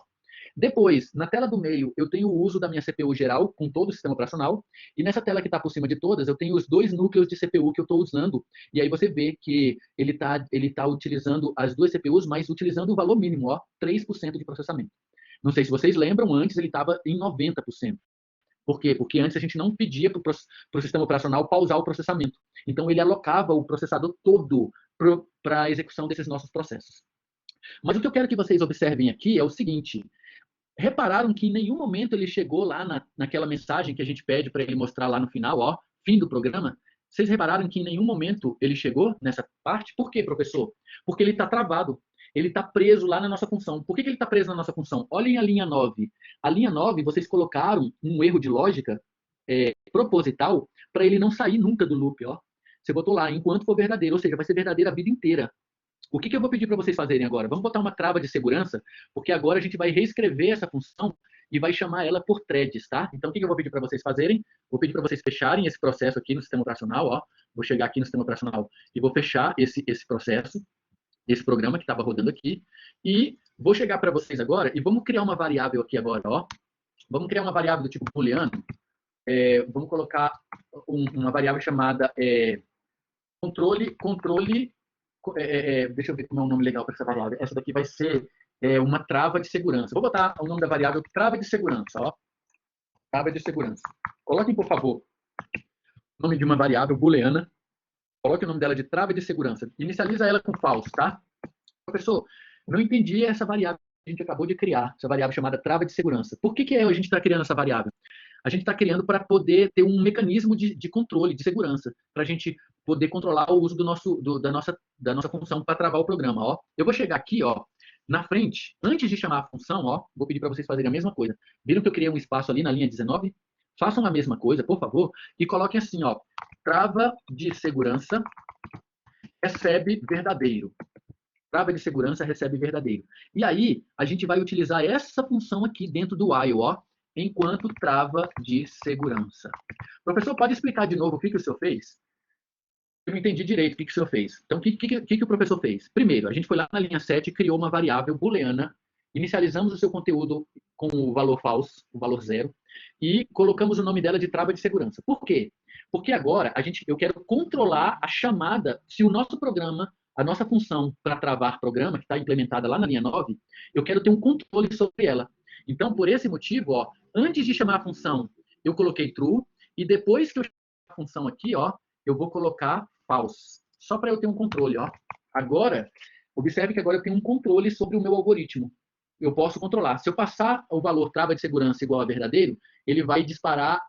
Depois, na tela do meio, eu tenho o uso da minha CPU geral, com todo o sistema operacional, e nessa tela que está por cima de todas, eu tenho os 2 núcleos de CPU que eu estou usando, e aí você vê que ele tá utilizando as 2 CPUs, mas utilizando o valor mínimo, ó, 3% de processamento. Não sei se vocês lembram, antes ele estava em 90%. Por quê? Porque antes a gente não pedia para o sistema operacional pausar o processamento. Então ele alocava o processador todo para a execução desses nossos processos. Mas o que eu quero que vocês observem aqui é o seguinte: repararam que em nenhum momento ele chegou lá naquela mensagem que a gente pede para ele mostrar lá no final, ó, fim do programa? Vocês repararam que em nenhum momento ele chegou nessa parte? Por quê, professor? Porque ele está travado. Ele está preso lá na nossa função. Por que ele está preso na nossa função? Olhem a linha 9. A linha 9, vocês colocaram um erro de lógica proposital para ele não sair nunca do loop. Ó. Você botou lá, enquanto for verdadeiro, ou seja, vai ser verdadeiro a vida inteira. O que eu vou pedir para vocês fazerem agora? Vamos botar uma trava de segurança, porque agora a gente vai reescrever essa função e vai chamar ela por threads, tá? Então, o que eu vou pedir para vocês fazerem? Vou pedir para vocês fecharem esse processo aqui no sistema operacional, ó. Vou chegar aqui no sistema operacional e vou fechar esse processo, esse programa que estava rodando aqui, e vou chegar para vocês agora e vamos criar uma variável aqui agora, ó. Vamos criar uma variável do tipo booleano. Vamos colocar uma variável chamada controle. Deixa eu ver como é um nome legal para essa variável. Essa daqui vai ser uma trava de segurança. Vou botar o nome da variável trava de segurança. Ó. Trava de segurança. Coloquem, por favor, o nome de uma variável booleana. Coloque o nome dela de trava de segurança. Inicializa ela com false, tá? Professor, não entendi essa variável que a gente acabou de criar, essa variável chamada trava de segurança. Por que a gente está criando essa variável? A gente está criando para poder ter um mecanismo de controle, de segurança, para a gente poder controlar o uso da nossa função para travar o programa. Ó. Eu vou chegar aqui, ó, na frente, antes de chamar a função, ó, vou pedir para vocês fazerem a mesma coisa. Viram que eu criei um espaço ali na linha 19? Façam a mesma coisa, por favor, e coloquem assim, ó, trava de segurança recebe verdadeiro. Trava de segurança recebe verdadeiro. E aí, a gente vai utilizar essa função aqui dentro do while, ó, enquanto trava de segurança. Professor, pode explicar de novo o que o senhor fez? Eu não entendi direito o que o senhor fez. Então, o que o professor fez? Primeiro, a gente foi lá na linha 7 e criou uma variável booleana, inicializamos o seu conteúdo com o valor false, o valor 0, e colocamos o nome dela de trava de segurança. Por quê? Porque agora eu quero controlar a chamada, se o nosso programa, a nossa função para travar programa, que está implementada lá na linha 9, eu quero ter um controle sobre ela. Então, por esse motivo, ó, antes de chamar a função, eu coloquei true, e depois que eu chamar a função aqui, ó, eu vou colocar false, só para eu ter um controle. Ó. Agora, observe que agora eu tenho um controle sobre o meu algoritmo. Eu posso controlar. Se eu passar o valor trava de segurança igual a verdadeiro, ele vai disparar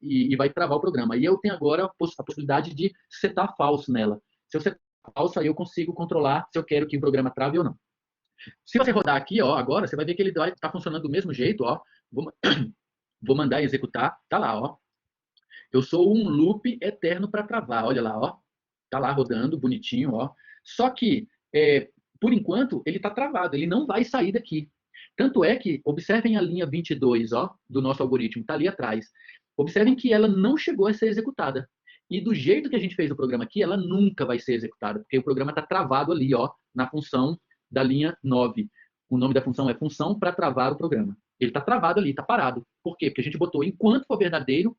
e vai travar o programa. E eu tenho agora a possibilidade de setar false nela. Se eu setar false, aí eu consigo controlar se eu quero que o programa trave ou não. Se você rodar aqui, ó, agora, você vai ver que ele vai estar funcionando do mesmo jeito. Ó. Vou mandar executar. Tá lá, ó. Eu sou um loop eterno para travar. Olha lá, ó. Tá lá rodando, bonitinho, ó. Só que, por enquanto, ele está travado. Ele não vai sair daqui. Tanto é que, observem a linha 22, ó, do nosso algoritmo. Está ali atrás. Observem que ela não chegou a ser executada. E do jeito que a gente fez o programa aqui, ela nunca vai ser executada, porque o programa está travado ali, ó, na função da linha 9. O nome da função é função para travar o programa. Ele está travado ali, está parado. Por quê? Porque a gente botou enquanto for verdadeiro,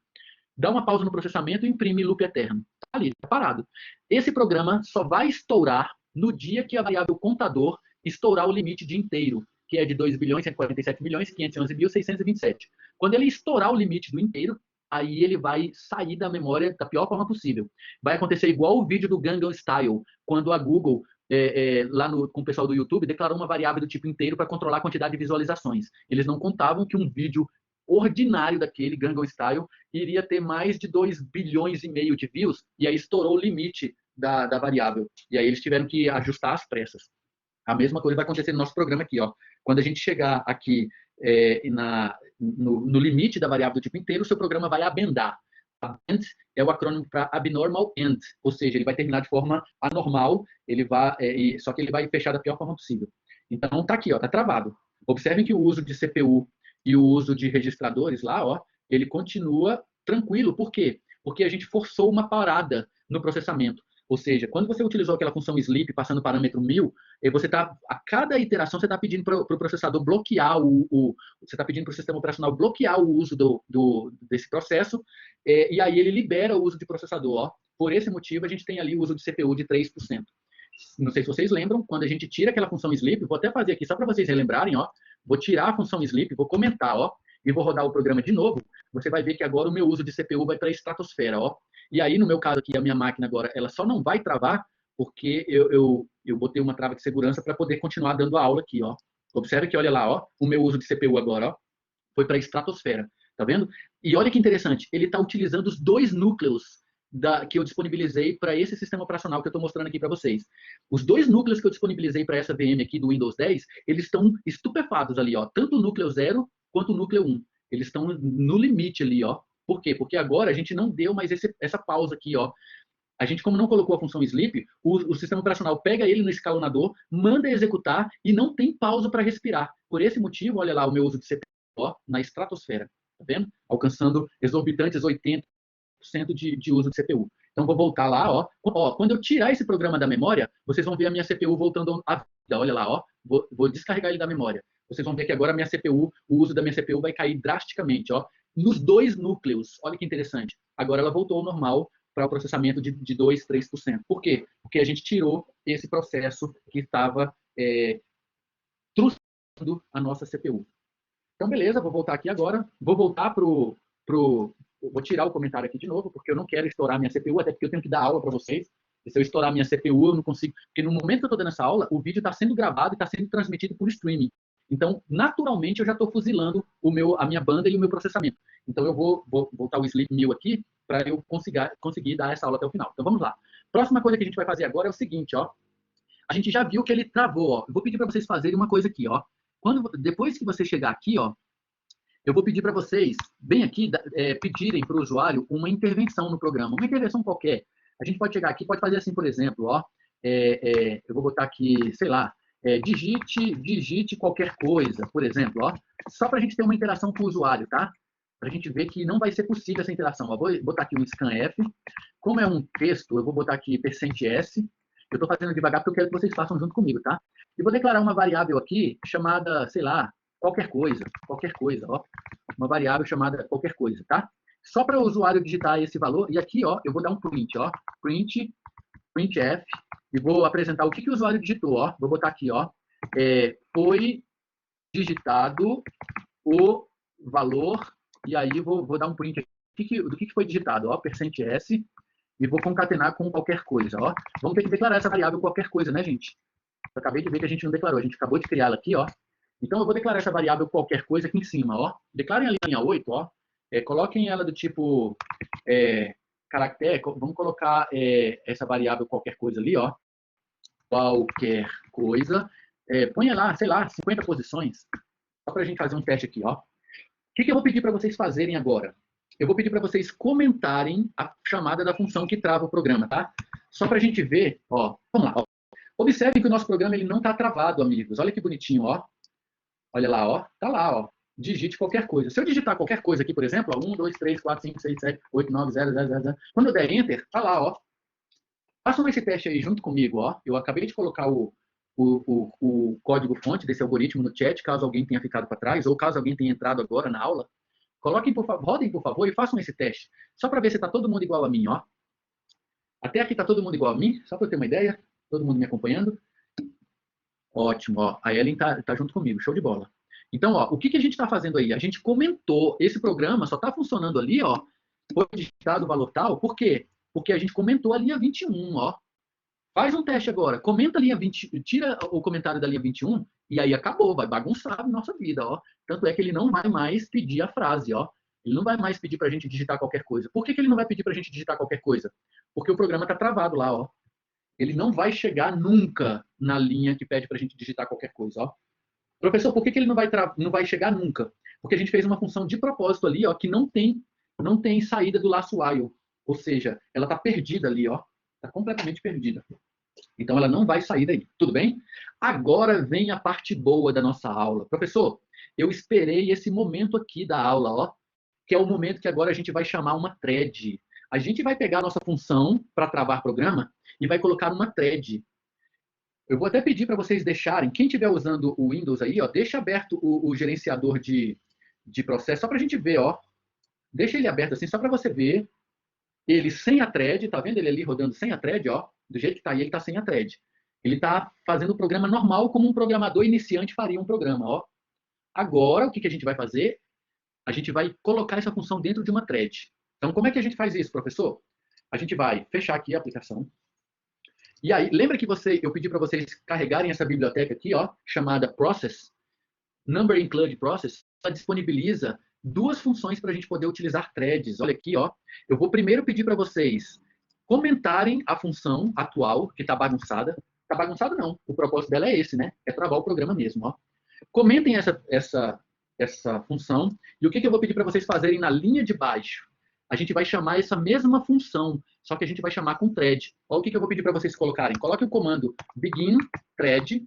dá uma pausa no processamento e imprime loop eterno. Está ali, está parado. Esse programa só vai estourar no dia que a variável contador estourar o limite de inteiro, que é de 2 bilhões, 147 milhões, 511 mil, 627. Quando ele estourar o limite do inteiro, aí ele vai sair da memória da pior forma possível. Vai acontecer igual o vídeo do Gangnam Style, quando a Google, com o pessoal do YouTube, declarou uma variável do tipo inteiro para controlar a quantidade de visualizações. Eles não contavam que um vídeo ordinário daquele, Gangnam Style, iria ter mais de 2 bilhões e meio de views, e aí estourou o limite da variável. E aí eles tiveram que ajustar às pressas. A mesma coisa vai acontecer no nosso programa aqui. Ó. Quando a gente chegar aqui no limite da variável do tipo inteiro, o seu programa vai abendar. Abend é o acrônimo para abnormal end, ou seja, ele vai terminar de forma anormal, só que ele vai fechar da pior forma possível. Então, está aqui, está travado. Observem que o uso de CPU e o uso de registradores lá, ele continua tranquilo. Por quê? Porque a gente forçou uma parada no processamento. Ou seja, quando você utilizou aquela função sleep passando o parâmetro 1000, a cada iteração você está pedindo para o processador bloquear você está pedindo para o sistema operacional bloquear o uso desse processo, e aí ele libera o uso de processador. Por esse motivo, a gente tem ali o uso de CPU de 3%. Não sei se vocês lembram, quando a gente tira aquela função sleep, vou até fazer aqui só para vocês relembrarem, vou tirar a função sleep, vou comentar, e vou rodar o programa de novo, você vai ver que agora o meu uso de CPU vai para a estratosfera, E aí, no meu caso aqui, a minha máquina agora, ela só não vai travar porque eu botei uma trava de segurança para poder continuar dando a aula aqui, Observe que, olha lá, o meu uso de CPU agora, foi para a estratosfera, tá vendo? E olha que interessante, ele está utilizando os 2 núcleos que eu disponibilizei para esse sistema operacional que eu estou mostrando aqui para vocês. Os 2 núcleos que eu disponibilizei para essa VM aqui do Windows 10, eles estão estupefatos ali, tanto o núcleo 0 quanto o núcleo 1. Eles estão no limite ali, Por quê? Porque agora a gente não deu mais essa pausa aqui, A gente, como não colocou a função sleep, o sistema operacional pega ele no escalonador, manda executar e não tem pausa para respirar. Por esse motivo, olha lá o meu uso de CPU na estratosfera, tá vendo? Alcançando exorbitantes 80% de uso de CPU. Então, vou voltar lá, Quando eu tirar esse programa da memória, vocês vão ver a minha CPU voltando à vida. Olha lá, Vou descarregar ele da memória. Vocês vão ver que agora a minha CPU, o uso da minha CPU vai cair drasticamente, nos 2 núcleos. Olha que interessante. Agora ela voltou ao normal para o processamento de 2%, 3%. Por quê? Porque a gente tirou esse processo que estava trucidando a nossa CPU. Então, beleza, vou voltar aqui agora. Vou voltar vou tirar o comentário aqui de novo, porque eu não quero estourar minha CPU, até porque eu tenho que dar aula para vocês. E se eu estourar minha CPU, eu não consigo. Porque no momento que eu estou dando essa aula, o vídeo está sendo gravado e está sendo transmitido por streaming. Então, naturalmente, eu já estou fuzilando a minha banda e o meu processamento. Então, eu vou botar o Sleep 1000 aqui para eu conseguir dar essa aula até o final. Então, vamos lá. Próxima coisa que a gente vai fazer agora é o seguinte, A gente já viu que ele travou, Eu vou pedir para vocês fazerem uma coisa aqui, Depois que você chegar aqui, eu vou pedir para vocês, bem aqui, pedirem para o usuário uma intervenção no programa, uma intervenção qualquer. A gente pode chegar aqui, pode fazer assim, por exemplo, eu vou botar aqui, sei lá, digite qualquer coisa, por exemplo, só para a gente ter uma interação com o usuário, tá? Para a gente ver que não vai ser possível essa interação. Vou botar aqui um scanf. Como é um texto, eu vou botar aqui %s. Eu estou fazendo devagar porque eu quero que vocês façam junto comigo, tá? E vou declarar uma variável aqui chamada, sei lá, qualquer coisa, Uma variável chamada qualquer coisa, tá? Só para o usuário digitar esse valor. E aqui, eu vou dar um print, printf, e vou apresentar o que o usuário digitou, Vou botar aqui, foi digitado o valor, e aí vou dar um print aqui do que foi digitado, %s, e vou concatenar com qualquer coisa, Vamos ter que declarar essa variável qualquer coisa, né, gente? Eu acabei de ver que a gente não declarou, a gente acabou de criá-la aqui, Então, eu vou declarar essa variável qualquer coisa aqui em cima, Declarem a linha 8, coloquem ela do tipo caractere, vamos colocar essa variável qualquer coisa ali, Qualquer coisa. Ponha lá, sei lá, 50 posições, só para a gente fazer um teste aqui, O que eu vou pedir para vocês fazerem agora? Eu vou pedir para vocês comentarem a chamada da função que trava o programa, tá? Só para a gente ver, vamos lá, Observem que o nosso programa ele não está travado, amigos. Olha que bonitinho, Olha lá, tá lá, Digite qualquer coisa. Se eu digitar qualquer coisa aqui, por exemplo, 1, 2, 3, 4, 5, 6, 7, 8, 9, 0, 0, 0, 0. Quando eu der Enter, tá lá, Façam esse teste aí junto comigo, Eu acabei de colocar o código-fonte desse algoritmo no chat, caso alguém tenha ficado para trás, ou caso alguém tenha entrado agora na aula. Rodem, por favor, e façam esse teste. Só para ver se está todo mundo igual a mim, Até aqui está todo mundo igual a mim, só para eu ter uma ideia. Todo mundo me acompanhando. Ótimo, ó. A Ellen tá junto comigo, show de bola. Então, ó, o que a gente está fazendo aí? A gente comentou, esse programa só está funcionando ali, ó, foi digitado o valor tal, por quê? Porque a gente comentou a linha 21, ó. Faz um teste agora, comenta a linha 20, tira o comentário da linha 21 e aí acabou, vai bagunçar a nossa vida, ó. Tanto é que ele não vai mais pedir a frase, ó. Ele não vai mais pedir para a gente digitar qualquer coisa. Por que ele não vai pedir para a gente digitar qualquer coisa? Porque o programa está travado lá, ó. Ele não vai chegar nunca na linha que pede para a gente digitar qualquer coisa, ó. Professor, por que ele não vai chegar nunca? Porque a gente fez uma função de propósito ali, ó, que não tem saída do laço while. Ou seja, ela está perdida ali, ó. Está completamente perdida. Então ela não vai sair daí. Tudo bem? Agora vem a parte boa da nossa aula. Professor, eu esperei esse momento aqui da aula, ó, que é o momento que agora a gente vai chamar uma thread. A gente vai pegar a nossa função para travar programa e vai colocar uma thread. Eu vou até pedir para vocês deixarem, quem estiver usando o Windows aí, ó, deixa aberto o gerenciador de processo, só para a gente ver, ó. Deixa ele aberto assim, só para você ver ele sem a thread, tá vendo ele ali rodando sem a thread, ó? Do jeito que tá aí, ele tá sem a thread. Ele tá fazendo o programa normal, como um programador iniciante faria um programa, ó. Agora, o que a gente vai fazer? A gente vai colocar essa função dentro de uma thread. Então, como é que a gente faz isso, professor? A gente vai fechar aqui a aplicação. E aí, lembra que eu pedi para vocês carregarem essa biblioteca aqui, ó, chamada Process, Number Include Process, ela disponibiliza duas funções para a gente poder utilizar threads. Olha aqui, ó. Eu vou primeiro pedir para vocês comentarem a função atual, que está bagunçada. Está bagunçada não, o propósito dela é esse, né? É travar o programa mesmo, ó. Comentem essa função. E o que eu vou pedir para vocês fazerem na linha de baixo? A gente vai chamar essa mesma função, só que a gente vai chamar com thread. Olha o que eu vou pedir para vocês colocarem. Coloquem o comando begin thread.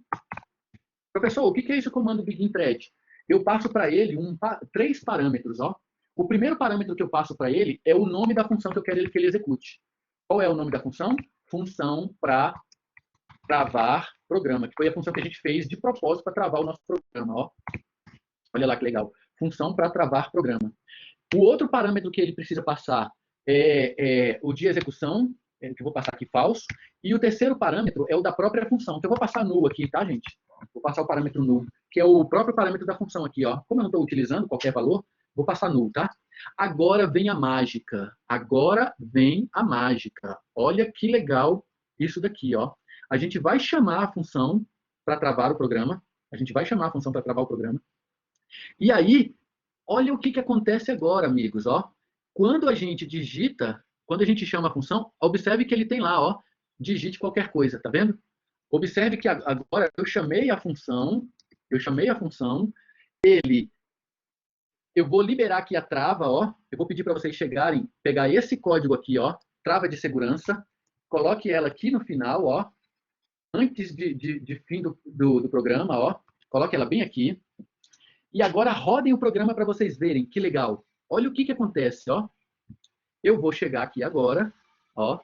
Professor, o que é esse comando begin thread? Eu passo para ele 3 parâmetros. Ó. O primeiro parâmetro que eu passo para ele é o nome da função que eu quero que ele execute. Qual é o nome da função? Função para travar programa, que foi a função que a gente fez de propósito para travar o nosso programa. Ó. Olha lá que legal. Função para travar programa. O outro parâmetro que ele precisa passar é o de execução, que eu vou passar aqui falso. E o terceiro parâmetro é o da própria função. Então, eu vou passar null aqui, tá, gente? Vou passar o parâmetro null, que é o próprio parâmetro da função aqui, ó. Como eu não estou utilizando qualquer valor, vou passar null, tá? Agora vem a mágica. Agora vem a mágica. Olha que legal isso daqui, ó. A gente vai chamar a função para travar o programa. A gente vai chamar a função para travar o programa. E aí, olha o que acontece agora, amigos, ó. Quando a gente digita, quando a gente chama a função, observe que ele tem lá, ó, digite qualquer coisa, tá vendo? Observe que agora eu chamei a função, eu vou liberar aqui a trava, ó. Eu vou pedir para vocês chegarem, pegar esse código aqui, ó, trava de segurança, coloque ela aqui no final, ó, antes de fim do programa, ó, coloque ela bem aqui. E agora rodem o programa para vocês verem, que legal. Olha o que acontece, ó. Eu vou chegar aqui agora, ó,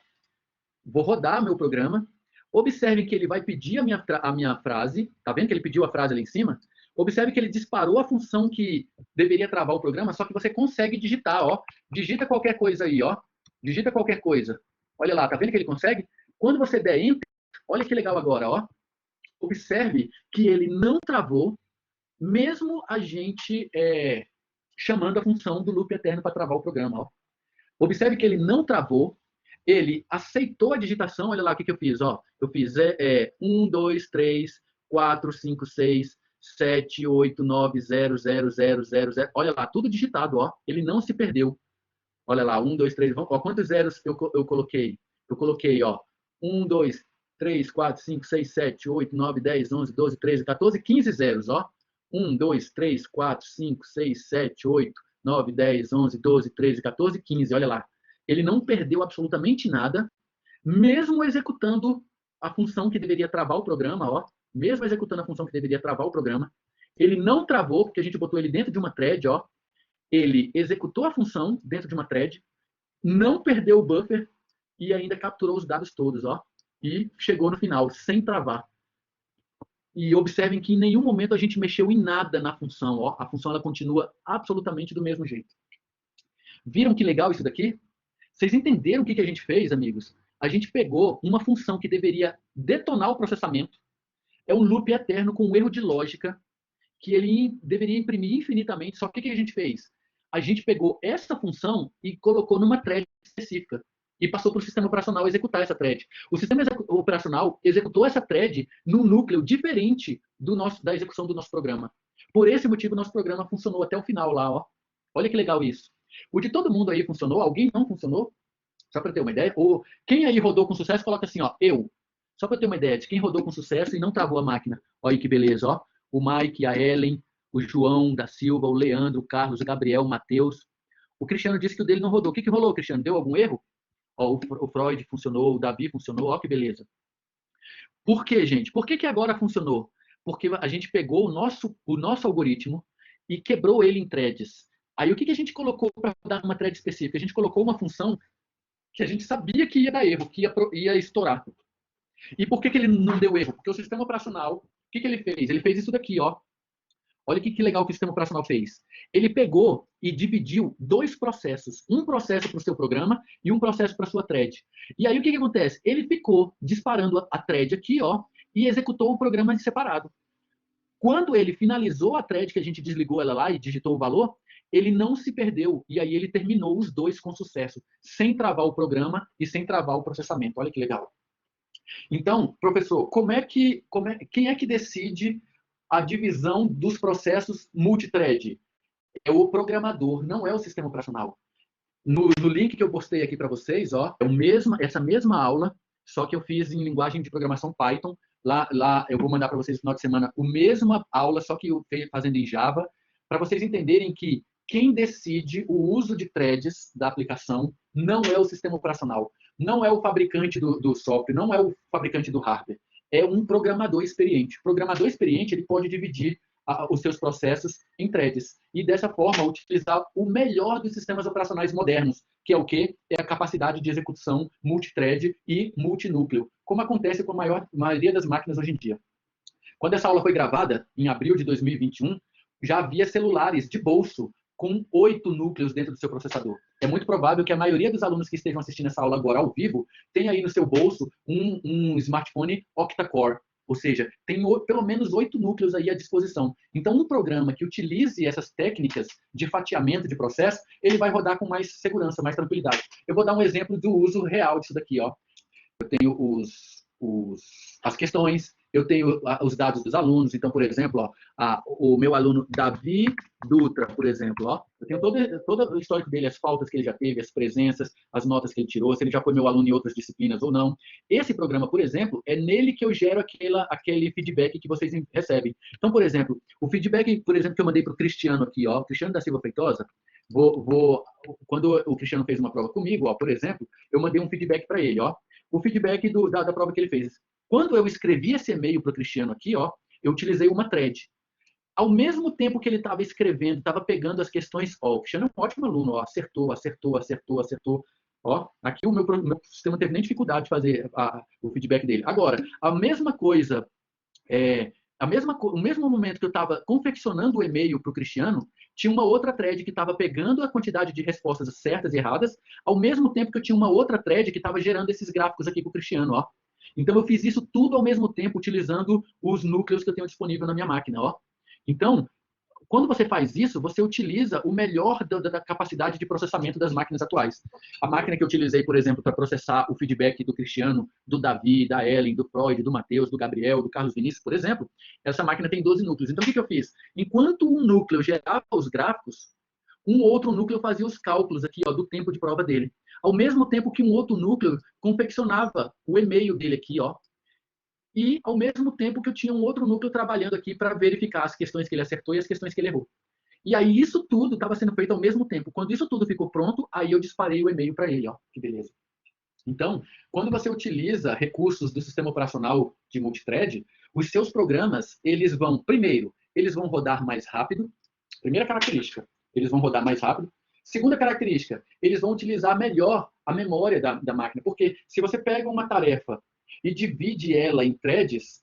vou rodar meu programa. Observe que ele vai pedir a minha frase, tá vendo que ele pediu a frase ali em cima? Observe que ele disparou a função que deveria travar o programa, só que você consegue digitar, ó. Digita qualquer coisa aí, ó. Digita qualquer coisa. Olha lá, tá vendo que ele consegue? Quando você der Enter, olha que legal agora, ó. Observe que ele não travou, mesmo a gente chamando a função do loop eterno para travar o programa, ó. Observe que ele não travou, ele aceitou a digitação. Olha lá o que eu fiz. Ó. Eu fiz 1, 2, 3, 4, 5, 6, 7, 8, 9, 0, 0, 0, 0, 0. Olha lá, tudo digitado. Ó. Ele não se perdeu. Olha lá, 1, 2, 3. Ó, quantos zeros eu coloquei? Eu coloquei, ó, 1, 2, 3, 4, 5, 6, 7, 8, 9, 10, 11, 12, 13, 14, 15 zeros. Ó. 1, 2, 3, 4, 5, 6, 7, 8, 9, 10, 11, 12, 13, 14, 15. Olha lá. Ele não perdeu absolutamente nada, mesmo executando a função que deveria travar o programa, ó. Mesmo executando a função que deveria travar o programa. Ele não travou, porque a gente botou ele dentro de uma thread, ó. Ele executou a função dentro de uma thread, não perdeu o buffer e ainda capturou os dados todos, ó. E chegou no final, sem travar. E observem que em nenhum momento a gente mexeu em nada na função. Ó. A função ela continua absolutamente do mesmo jeito. Viram que legal isso daqui? Vocês entenderam o que a gente fez, amigos? A gente pegou uma função que deveria detonar o processamento. É um loop eterno com um erro de lógica que ele deveria imprimir infinitamente. Só que o que a gente fez? A gente pegou essa função e colocou numa thread específica e passou para o sistema operacional executar essa thread. O sistema operacional executou essa thread num núcleo diferente da execução do nosso programa. Por esse motivo, nosso programa funcionou até o final lá. Ó. Olha que legal isso. O de todo mundo aí funcionou, alguém não funcionou? Só para ter uma ideia. Ou quem aí rodou com sucesso, coloca assim, ó, eu. Só para ter uma ideia de quem rodou com sucesso e não travou a máquina. Olha que beleza, ó. O Mike, a Ellen, o João da Silva, o Leandro, o Carlos, o Gabriel, o Matheus. O Cristiano disse que o dele não rodou. O que rolou, Cristiano? Deu algum erro? Ó, o Freud funcionou, o Davi funcionou, ó que beleza. Por quê, gente? Por que agora funcionou? Porque a gente pegou o nosso algoritmo e quebrou ele em threads. Aí o que a gente colocou para dar uma thread específica? A gente colocou uma função que a gente sabia que ia dar erro, que ia estourar. E por que ele não deu erro? Porque o sistema operacional, o que ele fez? Ele fez isso daqui, ó. Olha que legal que o sistema operacional fez. Ele pegou e dividiu dois processos. Um processo para o seu programa e um processo para a sua thread. E aí o que acontece? Ele ficou disparando a thread aqui, ó, e executou o programa separado. Quando ele finalizou a thread, que a gente desligou ela lá e digitou o valor, ele não se perdeu. E aí ele terminou os dois com sucesso, sem travar o programa e sem travar o processamento. Olha que legal. Então, professor, quem é que decide a divisão dos processos multithread? É o programador, não é o sistema operacional. No link que eu postei aqui para vocês, ó, é essa mesma aula, só que eu fiz em linguagem de programação Python. Lá eu vou mandar para vocês no final de semana a mesma aula, só que eu fazendo em Java, para vocês entenderem que quem decide o uso de threads da aplicação não é o sistema operacional, não é o fabricante do software, não é o fabricante do hardware, é um programador experiente. O programador experiente ele pode dividir os seus processos em threads e dessa forma utilizar o melhor dos sistemas operacionais modernos, que é o quê? É a capacidade de execução multithread e multinúcleo, como acontece com a maioria das máquinas hoje em dia. Quando essa aula foi gravada, em abril de 2021, já havia celulares de bolso com 8 núcleos dentro do seu processador. É muito provável que a maioria dos alunos que estejam assistindo essa aula agora ao vivo tenha aí no seu bolso um smartphone octa-core, ou seja, tem pelo menos 8 núcleos aí à disposição. Então, um programa que utilize essas técnicas de fatiamento de processo, ele vai rodar com mais segurança, mais tranquilidade. Eu vou dar um exemplo do uso real disso daqui. Ó. Eu tenho as questões, eu tenho os dados dos alunos. Então, por exemplo, ó, o meu aluno Davi Dutra, por exemplo, ó, eu tenho todo o histórico dele, as faltas que ele já teve, as presenças, as notas que ele tirou, se ele já foi meu aluno em outras disciplinas ou não. Esse programa, por exemplo, é nele que eu gero aquele feedback que vocês recebem. Então, por exemplo, o feedback, por exemplo, que eu mandei para o Cristiano aqui, ó, Cristiano da Silva Feitosa, quando o Cristiano fez uma prova comigo, ó, por exemplo, eu mandei um feedback para ele, ó, o feedback da prova que ele fez. Quando eu escrevi esse e-mail para o Cristiano aqui, ó, eu utilizei uma thread. Ao mesmo tempo que ele estava escrevendo, estava pegando as questões, ó, o Cristiano é um ótimo aluno, ó, acertou. Ó, aqui o meu sistema não teve nem dificuldade de fazer o feedback dele. Agora, a mesma coisa, o mesmo momento que eu estava confeccionando o e-mail para o Cristiano, tinha uma outra thread que estava pegando a quantidade de respostas certas e erradas, ao mesmo tempo que eu tinha uma outra thread que estava gerando esses gráficos aqui para o Cristiano, ó. Então, eu fiz isso tudo ao mesmo tempo, utilizando os núcleos que eu tenho disponível na minha máquina, ó. Então, quando você faz isso, você utiliza o melhor da capacidade de processamento das máquinas atuais. A máquina que eu utilizei, por exemplo, para processar o feedback do Cristiano, do Davi, da Ellen, do Freud, do Matheus, do Gabriel, do Carlos Vinícius, por exemplo, essa máquina tem 12 núcleos. Então, o que eu fiz? Enquanto um núcleo gerava os gráficos, um outro núcleo fazia os cálculos aqui, ó, do tempo de prova dele. Ao mesmo tempo que um outro núcleo confeccionava o e-mail dele aqui, ó, e ao mesmo tempo que eu tinha um outro núcleo trabalhando aqui para verificar as questões que ele acertou e as questões que ele errou. E aí isso tudo estava sendo feito ao mesmo tempo. Quando isso tudo ficou pronto, aí eu disparei o e-mail para ele, ó, que beleza. Então, quando você utiliza recursos do sistema operacional de multithread, os seus programas, eles vão rodar mais rápido. Primeira característica, eles vão rodar mais rápido. Segunda característica, eles vão utilizar melhor a memória da máquina, porque se você pega uma tarefa e divide ela em threads,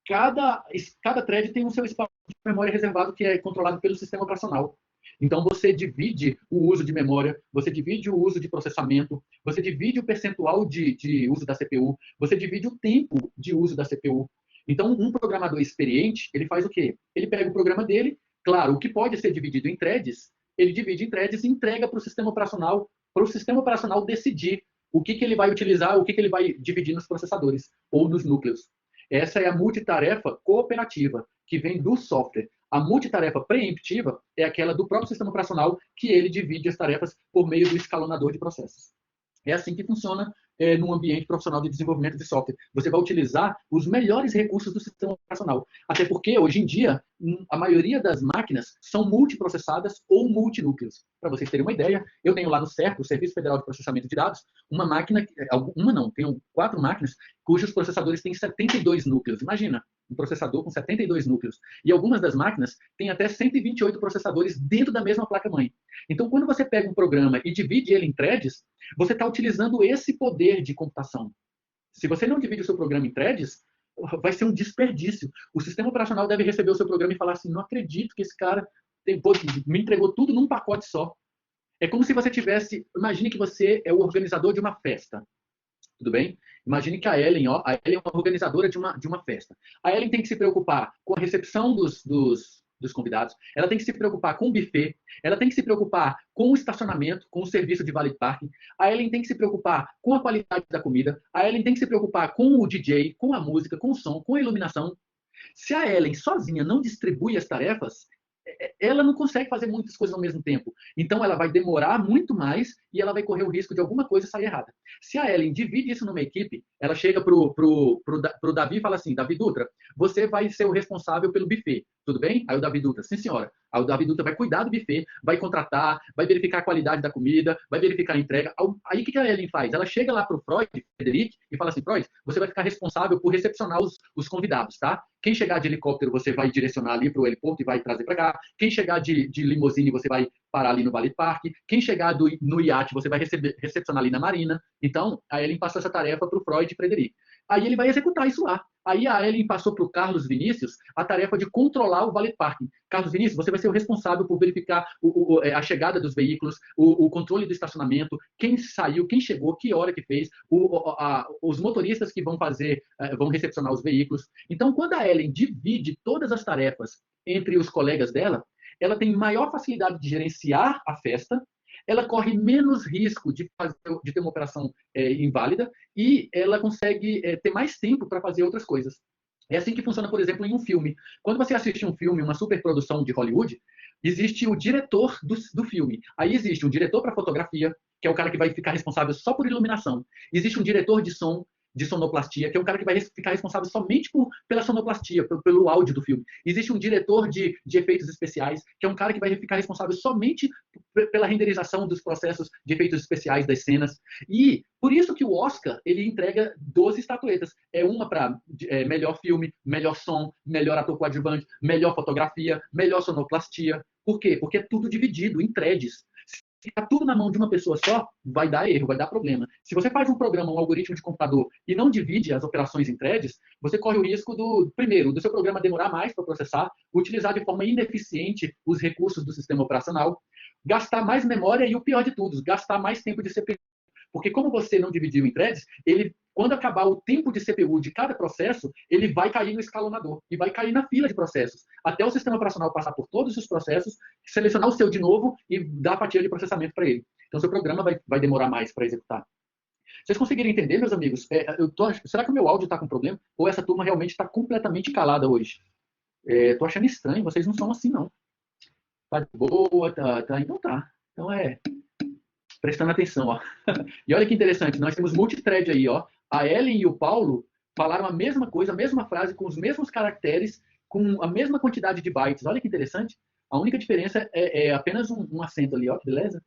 cada thread tem um seu espaço de memória reservado que é controlado pelo sistema operacional. Então, você divide o uso de memória, você divide o uso de processamento, você divide o percentual de uso da CPU, você divide o tempo de uso da CPU. Então, um programador experiente, ele faz o quê? Ele pega o programa dele, claro, o que pode ser dividido em threads, ele divide em threads e entrega para o sistema operacional decidir o que ele vai utilizar, o que ele vai dividir nos processadores ou nos núcleos. Essa é a multitarefa cooperativa, que vem do software. A multitarefa preemptiva é aquela do próprio sistema operacional, que ele divide as tarefas por meio do escalonador de processos. É assim que funciona no ambiente profissional de desenvolvimento de software. Você vai utilizar os melhores recursos do sistema operacional. Até porque, hoje em dia, a maioria das máquinas são multiprocessadas ou multinúcleos. Para vocês terem uma ideia, eu tenho lá no CERP, o Serviço Federal de Processamento de Dados, uma máquina, tenho 4 máquinas, cujos processadores têm 72 núcleos. Imagina, um processador com 72 núcleos. E algumas das máquinas têm até 128 processadores dentro da mesma placa-mãe. Então, quando você pega um programa e divide ele em threads, você está utilizando esse poder de computação. Se você não divide o seu programa em threads, vai ser um desperdício. O sistema operacional deve receber o seu programa e falar assim, não acredito que esse cara me entregou tudo num pacote só. É como se você tivesse... Imagine que você é o organizador de uma festa. Tudo bem? Imagine que a Ellen é uma organizadora de uma festa. A Ellen tem que se preocupar com a recepção dos convidados, ela tem que se preocupar com o buffet, ela tem que se preocupar com o estacionamento, com o serviço de valet parking, a Ellen tem que se preocupar com a qualidade da comida, a Ellen tem que se preocupar com o DJ, com a música, com o som, com a iluminação. Se a Ellen sozinha não distribui as tarefas, ela não consegue fazer muitas coisas ao mesmo tempo. Então, ela vai demorar muito mais e ela vai correr o risco de alguma coisa sair errada. Se a Ellen divide isso numa equipe, ela chega pro Davi e fala assim, Davi Dutra, você vai ser o responsável pelo buffet, tudo bem? Aí o Davi Dutra, sim senhora. Aí o Davi Dutra vai cuidar do buffet, vai contratar, vai verificar a qualidade da comida, vai verificar a entrega. Aí o que a Ellen faz? Ela chega lá pro Freud, Frederic, e fala assim, Freud, você vai ficar responsável por recepcionar os convidados, tá? Quem chegar de helicóptero, você vai direcionar ali pro heliporto e vai trazer para cá. Quem chegar de limusine, você vai parar ali no Valet Park. Quem chegar no iate, você vai recepcionar ali na marina. Então, a Ellen passou essa tarefa para o Freud e Frederic. Aí ele vai executar isso lá. Aí a Ellen passou para o Carlos Vinícius a tarefa de controlar o Valet Parking. Carlos Vinícius, você vai ser o responsável por verificar a chegada dos veículos, o controle do estacionamento, quem saiu, quem chegou, que hora que fez, os motoristas que vão recepcionar os veículos. Então, quando a Ellen divide todas as tarefas entre os colegas dela, ela tem maior facilidade de gerenciar a festa, ela corre menos risco de ter uma operação inválida e ela consegue ter mais tempo para fazer outras coisas. É assim que funciona, por exemplo, em um filme. Quando você assiste um filme, uma superprodução de Hollywood, existe o diretor do filme. Aí existe um diretor para fotografia, que é o cara que vai ficar responsável só por iluminação. Existe um diretor de som, de sonoplastia, que é um cara que vai ficar responsável somente pela sonoplastia, pelo áudio do filme. Existe um diretor de efeitos especiais, que é um cara que vai ficar responsável somente pela renderização dos processos de efeitos especiais das cenas. E por isso que o Oscar ele entrega 12 estatuetas. É uma para melhor filme, melhor som, melhor ator coadjuvante, melhor fotografia, melhor sonoplastia. Por quê? Porque é tudo dividido em threads. Se ficar tudo na mão de uma pessoa só, vai dar erro, vai dar problema. Se você faz um programa, um algoritmo de computador e não divide as operações em threads, você corre o risco do seu programa demorar mais para processar, utilizar de forma ineficiente os recursos do sistema operacional, gastar mais memória e, o pior de tudo, gastar mais tempo de CPU. Porque como você não dividiu em threads, quando acabar o tempo de CPU de cada processo, ele vai cair no escalonador e vai cair na fila de processos, até o sistema operacional passar por todos os processos, selecionar o seu de novo e dar a fatia de processamento para ele. Então, seu programa vai demorar mais para executar. Vocês conseguiram entender, meus amigos? Será que o meu áudio está com problema? Ou essa turma realmente está completamente calada hoje? Estou achando estranho, vocês não são assim, não. Tá de boa, tá. Então tá. Então prestando atenção, ó. E olha que interessante, nós temos multithread aí, ó. A Ellen e o Paulo falaram a mesma coisa, a mesma frase, com os mesmos caracteres, com a mesma quantidade de bytes. Olha que interessante. A única diferença é apenas um acento ali, ó, que beleza?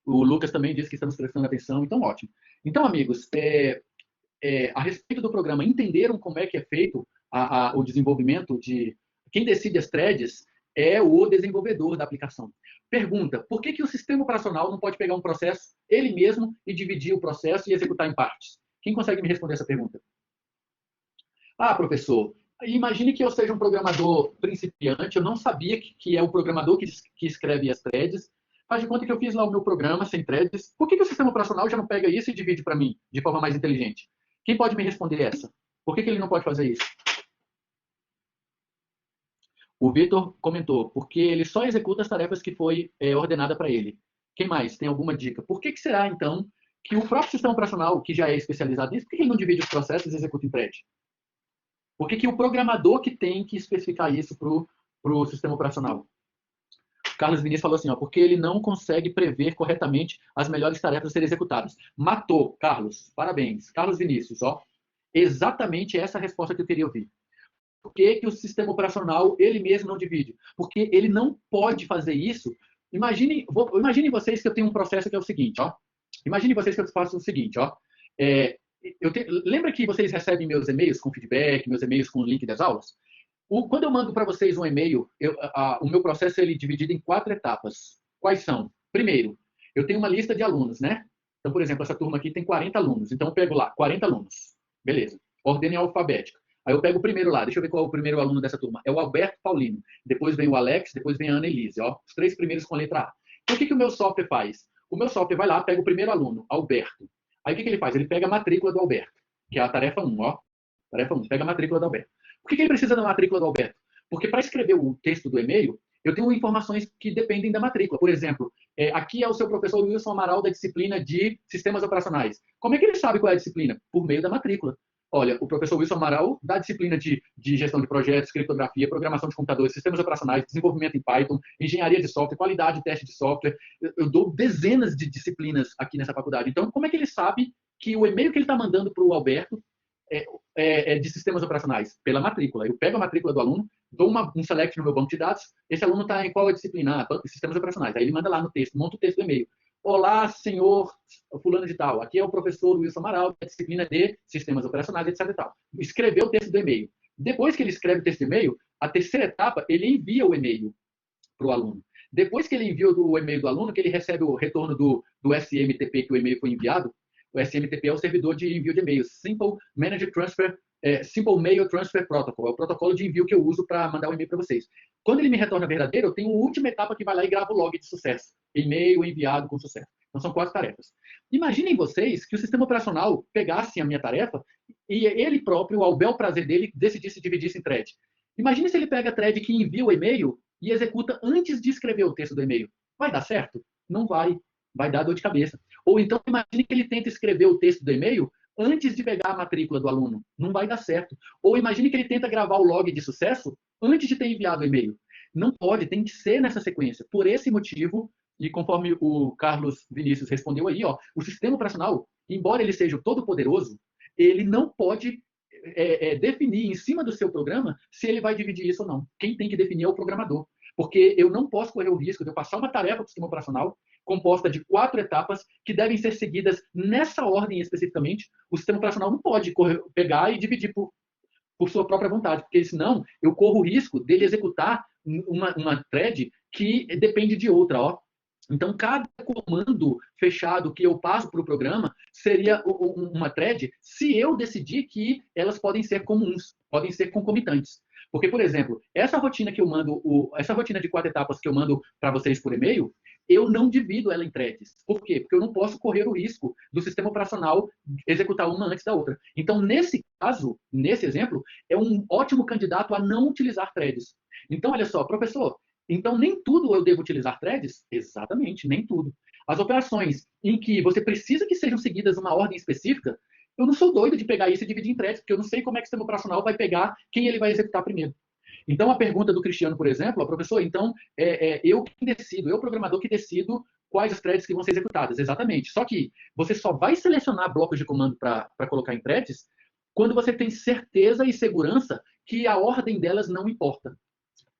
O Lucas também disse que estamos prestando atenção, então ótimo. Então, amigos, a respeito do programa, entenderam como é que é feito o desenvolvimento de... Quem decide as threads é o desenvolvedor da aplicação. Pergunta, por que o sistema operacional não pode pegar um processo, ele mesmo, e dividir o processo e executar em partes? Quem consegue me responder essa pergunta? Ah, professor, imagine que eu seja um programador principiante, eu não sabia que é o programador que escreve as threads, faz de conta que eu fiz lá o meu programa sem threads. Por que o sistema operacional já não pega isso e divide para mim, de forma mais inteligente? Quem pode me responder essa? Por que ele não pode fazer isso? O Vitor comentou, porque ele só executa as tarefas que foi ordenada para ele. Quem mais? Tem alguma dica? Por que será, então, que o próprio sistema operacional, que já é especializado nisso, por que ele não divide os processos e executa em thread? Por que o programador que tem que especificar isso para o sistema operacional? Carlos Vinícius falou assim, ó, porque ele não consegue prever corretamente as melhores tarefas a serem executadas. Matou, Carlos. Parabéns. Carlos Vinícius, ó. Exatamente essa a resposta que eu queria ouvir. Por que o sistema operacional ele mesmo não divide? Porque ele não pode fazer isso. Imaginem vocês que eu tenho um processo que é o seguinte, ó. Imaginem vocês que eu faço o seguinte, ó. Lembra que vocês recebem meus e-mails com feedback, meus e-mails com link das aulas? Quando eu mando para vocês um e-mail, o meu processo ele é dividido em 4 etapas. Quais são? Primeiro, eu tenho uma lista de alunos, né? Então, por exemplo, essa turma aqui tem 40 alunos. Então, eu pego lá, 40 alunos. Beleza. Ordem alfabética. Aí eu pego o primeiro lá. Deixa eu ver qual é o primeiro aluno dessa turma. É o Alberto Paulino. Depois vem o Alex, depois vem a Ana Elise. Ó, os 3 primeiros com a letra A. Então, o que o meu software faz? O meu software vai lá, pega o primeiro aluno, Alberto. Aí o que ele faz? Ele pega a matrícula do Alberto, que é a tarefa 1, ó. Tarefa 1, pega a matrícula do Alberto. Por que ele precisa da matrícula do Alberto? Porque para escrever o texto do e-mail, eu tenho informações que dependem da matrícula. Por exemplo, aqui é o seu professor Wilson Amaral da disciplina de Sistemas Operacionais. Como é que ele sabe qual é a disciplina? Por meio da matrícula. Olha, o professor Wilson Amaral da disciplina de gestão de projetos, criptografia, programação de computadores, sistemas operacionais, desenvolvimento em Python, engenharia de software, qualidade de teste de software. Eu dou dezenas de disciplinas aqui nessa faculdade. Então, como é que ele sabe que o e-mail que ele está mandando para o Alberto é de sistemas operacionais? Pela matrícula. Eu pego a matrícula do aluno, dou um select no meu banco de dados, esse aluno está em qual disciplina? Sistemas operacionais. Aí ele manda lá no texto, monta o texto do e-mail. Olá, senhor fulano de tal. Aqui é o professor Wilson Amaral, da disciplina de sistemas operacionais, etc. E tal. Escreveu o texto do e-mail. Depois que ele escreve o texto do e-mail, a terceira etapa, ele envia o e-mail para o aluno. Depois que ele envia o e-mail do aluno, que ele recebe o retorno do SMTP que o e-mail foi enviado, o SMTP é o servidor de envio de e-mails, Simple Mail Transfer Protocol, é o protocolo de envio que eu uso para mandar o e-mail para vocês. Quando ele me retorna verdadeiro, eu tenho uma última etapa que vai lá e grava o log de sucesso, e-mail enviado com sucesso. Então são 4 tarefas. Imaginem vocês que o sistema operacional pegasse a minha tarefa e ele próprio, ao bel prazer dele, decidisse dividir isso em thread. Imagine se ele pega a thread que envia o e-mail e executa antes de escrever o texto do e-mail. Vai dar certo? Não vai. Vai dar dor de cabeça. Ou então, imagine que ele tenta escrever o texto do e-mail antes de pegar a matrícula do aluno. Não vai dar certo. Ou imagine que ele tenta gravar o log de sucesso antes de ter enviado o e-mail. Não pode, tem que ser nessa sequência. Por esse motivo, e conforme o Carlos Vinícius respondeu aí, ó, o sistema operacional, embora ele seja todo poderoso, ele não pode definir em cima do seu programa se ele vai dividir isso ou não. Quem tem que definir é o programador. Porque eu não posso correr o risco de eu passar uma tarefa para o sistema operacional composta de 4 etapas que devem ser seguidas nessa ordem especificamente. O sistema operacional não pode pegar e dividir por sua própria vontade, porque senão eu corro o risco dele executar uma thread que depende de outra. Ó. Então, cada comando fechado que eu passo para o programa seria uma thread se eu decidir que elas podem ser comuns, podem ser concomitantes. Porque, por exemplo, essa rotina que eu mando, essa rotina de 4 etapas que eu mando para vocês por e-mail, eu não divido ela em threads. Por quê? Porque eu não posso correr o risco do sistema operacional executar uma antes da outra. Então, nesse caso, nesse exemplo, é um ótimo candidato a não utilizar threads. Então, olha só, professor, então nem tudo eu devo utilizar threads? Exatamente, nem tudo. As operações em que você precisa que sejam seguidas uma ordem específica, eu não sou doido de pegar isso e dividir em threads, porque eu não sei como é que o sistema operacional vai pegar quem ele vai executar primeiro. Então, a pergunta do Cristiano, por exemplo, professor, então, eu que decido, eu, programador, que decido quais as threads que vão ser executadas. Exatamente. Só que você só vai selecionar blocos de comando para colocar em threads quando você tem certeza e segurança que a ordem delas não importa.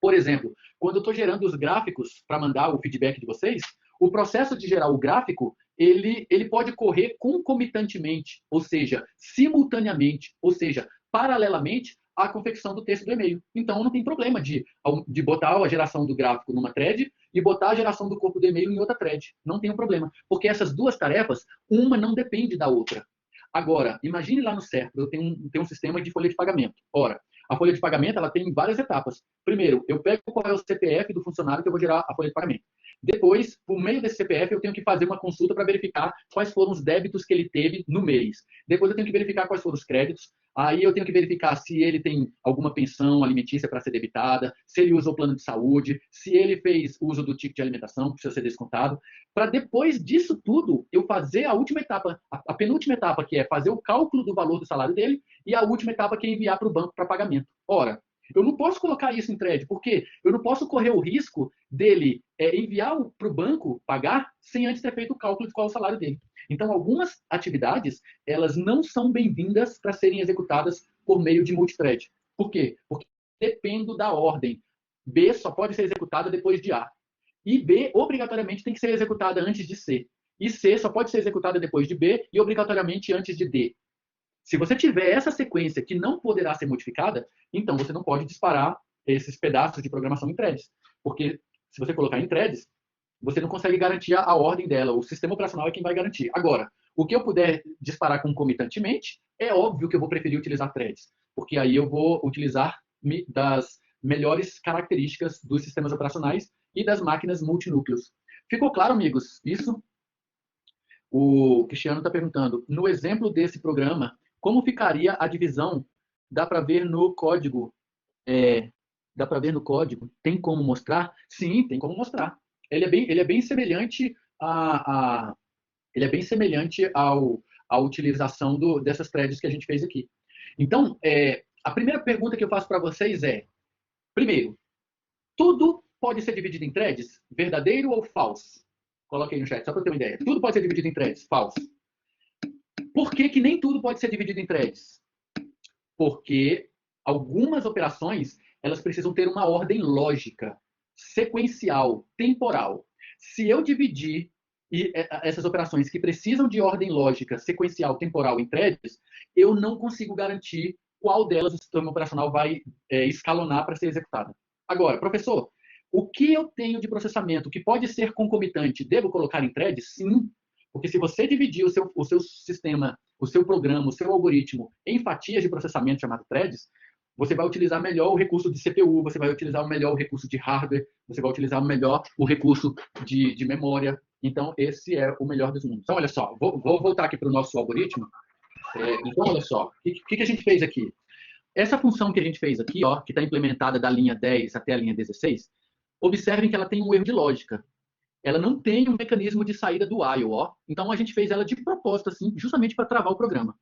Por exemplo, quando eu estou gerando os gráficos para mandar o feedback de vocês, o processo de gerar o gráfico, ele pode correr concomitantemente, ou seja, simultaneamente, ou seja, paralelamente à confecção do texto do e-mail. Então, não tem problema de botar a geração do gráfico numa thread e botar a geração do corpo do e-mail em outra thread. Não tem um problema, porque essas duas tarefas, uma não depende da outra. Agora, imagine lá no certo, eu tenho um sistema de folha de pagamento. Ora, a folha de pagamento ela tem várias etapas. Primeiro, eu pego qual é o CPF do funcionário que eu vou gerar a folha de pagamento. Depois, por meio desse CPF, eu tenho que fazer uma consulta para verificar quais foram os débitos que ele teve no mês. Depois, eu tenho que verificar quais foram os créditos. Aí eu tenho que verificar se ele tem alguma pensão alimentícia para ser debitada, se ele usa o plano de saúde, se ele fez uso do ticket de alimentação, que precisa ser descontado, para depois disso tudo eu fazer a última etapa, a penúltima etapa, que é fazer o cálculo do valor do salário dele, e a última etapa que é enviar para o banco para pagamento. Ora, eu não posso colocar isso em thread, porque eu não posso correr o risco dele enviar para o banco pagar sem antes ter feito o cálculo de qual é o salário dele. Então, algumas atividades, elas não são bem-vindas para serem executadas por meio de multithread. Por quê? Porque depende da ordem. B só pode ser executada depois de A. E B, obrigatoriamente, tem que ser executada antes de C. E C só pode ser executada depois de B e obrigatoriamente antes de D. Se você tiver essa sequência que não poderá ser modificada, então você não pode disparar esses pedaços de programação em threads. Porque se você colocar em threads, você não consegue garantir a ordem dela. O sistema operacional é quem vai garantir. Agora, o que eu puder disparar concomitantemente, é óbvio que eu vou preferir utilizar threads. Porque aí eu vou utilizar das melhores características dos sistemas operacionais e das máquinas multinúcleos. Ficou claro, amigos? Isso? O Cristiano está perguntando, no exemplo desse programa, como ficaria a divisão? Dá para ver no código? Dá para ver no código? Tem como mostrar? Sim, tem como mostrar. Ele é bem semelhante ele é bem semelhante à utilização dessas threads que a gente fez aqui. Então, a primeira pergunta que eu faço para vocês é, primeiro, tudo pode ser dividido em threads? Verdadeiro ou falso? Coloquei no chat, só para ter uma ideia. Tudo pode ser dividido em threads? Falso. Por que nem tudo pode ser dividido em threads? Porque algumas operações, elas precisam ter uma ordem lógica, sequencial, temporal. Se eu dividir essas operações que precisam de ordem lógica, sequencial, temporal em threads, eu não consigo garantir qual delas o sistema operacional vai escalonar para ser executada. Agora, professor, o que eu tenho de processamento que pode ser concomitante, devo colocar em threads? Sim, porque se você dividir o seu sistema, o seu programa, o seu algoritmo em fatias de processamento chamado threads, você vai utilizar melhor o recurso de CPU, você vai utilizar melhor o recurso de hardware, você vai utilizar melhor o recurso de memória. Então, esse é o melhor dos mundos. Então, olha só, vou voltar aqui para o nosso algoritmo. Então, olha só, o que a gente fez aqui? Essa função que a gente fez aqui, ó, que está implementada da linha 10 até a linha 16, observem que ela tem um erro de lógica. Ela não tem um mecanismo de saída do while, ó. Então, a gente fez ela de propósito, assim, justamente para travar o programa.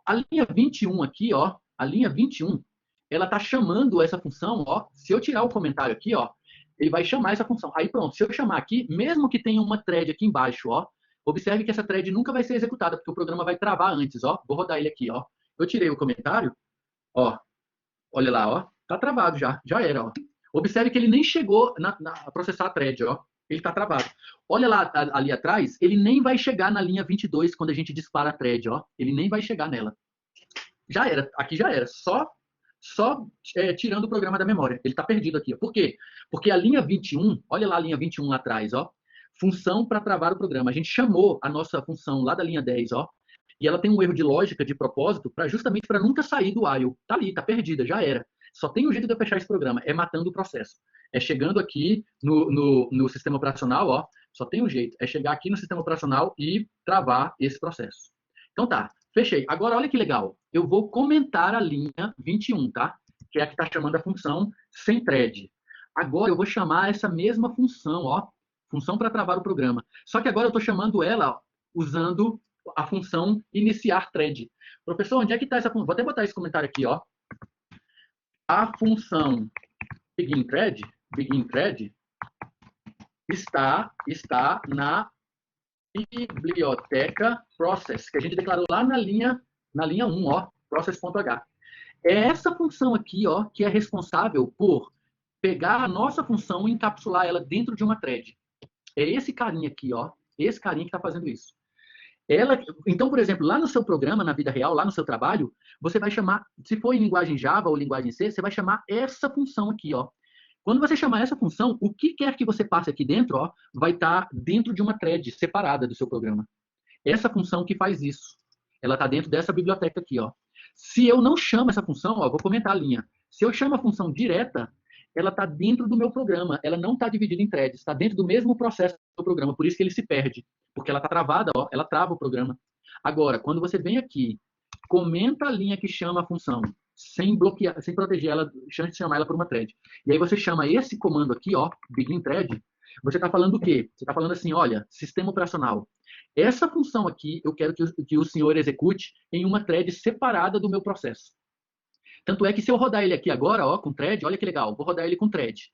A linha 21 aqui, ó, a linha 21, ela está chamando essa função, ó. Se eu tirar o comentário aqui, ó, ele vai chamar essa função. Aí, pronto, se eu chamar aqui, mesmo que tenha uma thread aqui embaixo, ó, observe que essa thread nunca vai ser executada, porque o programa vai travar antes, ó. Vou rodar ele aqui, ó. Eu tirei o comentário, ó. Olha lá, ó. Tá travado já era, ó. Observe que ele nem chegou a processar a thread, ó. Ele está travado. Olha lá ali atrás, ele nem vai chegar na linha 22 quando a gente dispara a thread, ó. Ele nem vai chegar nela. Já era, aqui já era. Só tirando o programa da memória. Ele está perdido aqui. Ó. Por quê? Porque a linha 21, olha lá a linha 21 lá atrás, ó. Função para travar o programa. A gente chamou a nossa função lá da linha 10, ó. E ela tem um erro de lógica, de propósito, justamente para nunca sair do while. Tá ali, tá perdida, já era. Só tem um jeito de eu fechar esse programa, é matando o processo. É chegando aqui no sistema operacional, ó, só tem um jeito, é chegar aqui no sistema operacional e travar esse processo. Então tá, fechei. Agora olha que legal, eu vou comentar a linha 21, tá? Que é a que está chamando a função sem thread. Agora eu vou chamar essa mesma função, ó, função para travar o programa. Só que agora eu estou chamando ela ó, usando a função iniciar thread. Professor, onde é que está essa função? Vou até botar esse comentário aqui, ó. A função begin thread está na biblioteca process, que a gente declarou lá na linha 1, ó, process.h. É essa função aqui, ó, que é responsável por pegar a nossa função e encapsular ela dentro de uma thread. É esse carinha aqui, ó, esse carinha que está fazendo isso. Então, por exemplo, lá no seu programa, na vida real, lá no seu trabalho, você vai chamar, se for em linguagem Java ou linguagem C, você vai chamar essa função aqui, ó. Quando você chamar essa função, o que quer que você passe aqui dentro, ó, vai estar dentro de uma thread separada do seu programa. Essa função que faz isso, ela está dentro dessa biblioteca aqui, ó. Se eu não chamo essa função, ó, vou comentar a linha. Se eu chamo a função direta, ela está dentro do meu programa, ela não está dividida em threads, está dentro do mesmo processo do programa, por isso que ele se perde, porque ela está travada, ó, ela trava o programa. Agora, quando você vem aqui comenta a linha que chama a função, sem bloquear, sem proteger ela, chance de chamar ela por uma thread. E aí você chama esse comando aqui, ó, begin thread, você está falando o quê? Você está falando assim, olha, sistema operacional. Essa função aqui, eu quero que o senhor execute em uma thread separada do meu processo. Tanto é que se eu rodar ele aqui agora, ó, com thread, olha que legal, vou rodar ele com thread.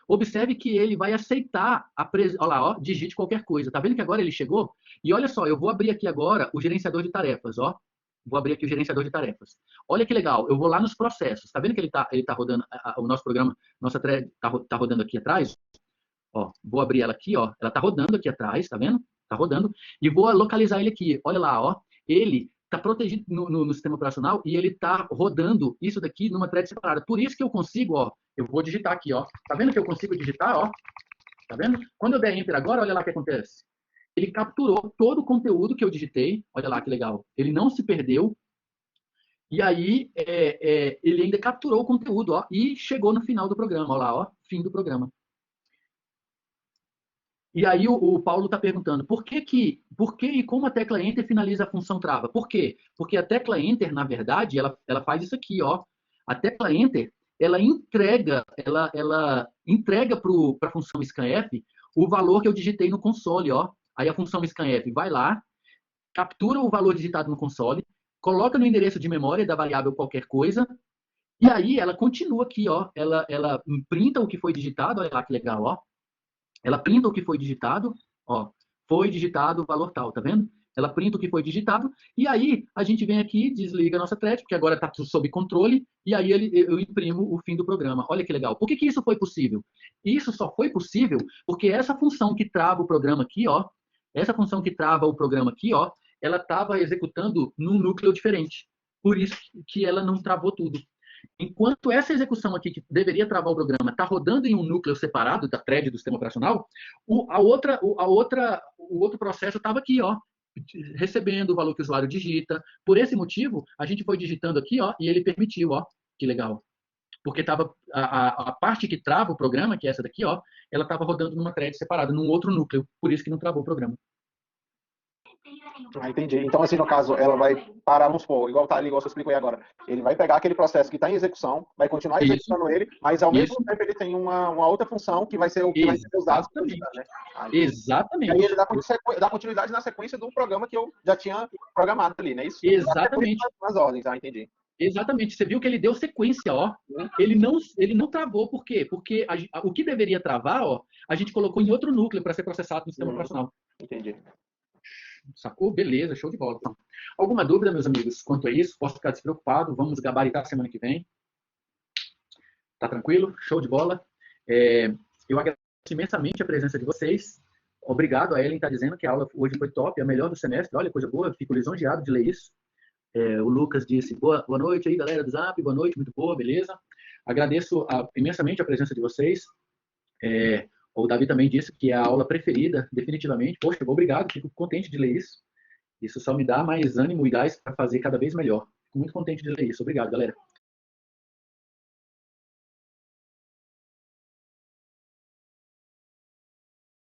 Observe que ele vai aceitar, olha lá, ó, digite qualquer coisa. Tá vendo que agora ele chegou? E olha só, eu vou abrir aqui agora o gerenciador de tarefas, ó. Vou abrir aqui o gerenciador de tarefas. Olha que legal, eu vou lá nos processos. Tá vendo que ele tá rodando, o nosso programa, nossa thread tá rodando aqui atrás? Ó, vou abrir ela aqui, ó. Ela tá rodando aqui atrás, tá vendo? Tá rodando. E vou localizar ele aqui. Olha lá, ó. Ele está protegido no sistema operacional e ele está rodando isso daqui numa thread separada. Por isso que eu consigo, ó, eu vou digitar aqui, ó. Tá vendo que eu consigo digitar, ó? Tá vendo? Quando eu der Enter agora, olha lá o que acontece. Ele capturou todo o conteúdo que eu digitei. Olha lá que legal. Ele não se perdeu. E aí, ele ainda capturou o conteúdo, ó, e chegou no final do programa. Olha lá, ó, fim do programa. E aí o Paulo está perguntando, por que e como a tecla Enter finaliza a função trava? Por quê? Porque a tecla Enter, na verdade, ela faz isso aqui, ó. A tecla Enter, ela entrega para a função scanf o valor que eu digitei no console, ó. Aí a função scanf vai lá, captura o valor digitado no console, coloca no endereço de memória da variável qualquer coisa, e aí ela continua aqui, ó. Ela printa o que foi digitado, olha lá que legal, ó. Ela printa o que foi digitado, ó, foi digitado o valor tal, tá vendo? Ela printa o que foi digitado, e aí a gente vem aqui, desliga a nossa thread, porque agora está sob controle, e aí eu imprimo o fim do programa. Olha que legal. Por que isso foi possível? Isso só foi possível porque essa função que trava o programa aqui, ó, essa função que trava o programa aqui, ó, ela estava executando num núcleo diferente. Por isso que ela não travou tudo. Enquanto essa execução aqui, que deveria travar o programa, está rodando em um núcleo separado da thread do sistema operacional, o outro processo estava aqui, ó, recebendo o valor que o usuário digita. Por esse motivo, a gente foi digitando aqui, ó, e ele permitiu, ó, que legal. Porque tava, a parte que trava o programa, que é essa daqui, ó, ela estava rodando numa thread separada, num outro núcleo. Por isso que não travou o programa. Ah, entendi. Então, assim, no caso, ela vai parar, vamos supor, igual tá ali, igual você explicou aí agora. Ele vai pegar aquele processo que está em execução, vai continuar executando ele, mas ao mesmo tempo ele tem uma outra função que vai ser o que vai ser os dados. Exatamente. Ah, exatamente. E aí ele dá continuidade na sequência do programa que eu já tinha programado ali, não é isso? Exatamente. Nas ordens, entendi. Exatamente. Você viu que ele deu sequência, ó. Ele não travou, por quê? Porque o que deveria travar, ó, a gente colocou em outro núcleo para ser processado no sistema operacional. Entendi. Sacou? Beleza, show de bola. Então, alguma dúvida, meus amigos, quanto a isso? Posso ficar despreocupado? Vamos gabaritar semana que vem. Tá tranquilo? Show de bola. Eu agradeço imensamente a presença de vocês. Obrigado. A Ellen está dizendo que a aula hoje foi top, a melhor do semestre. Olha, coisa boa. Fico lisonjeado de ler isso. O Lucas disse, boa noite aí, galera do Zap. Boa noite, muito boa, beleza? Agradeço imensamente a presença de vocês. O Davi também disse que é a aula preferida, definitivamente. Poxa, obrigado, fico contente de ler isso. Isso só me dá mais ânimo e gás para fazer cada vez melhor. Fico muito contente de ler isso. Obrigado, galera.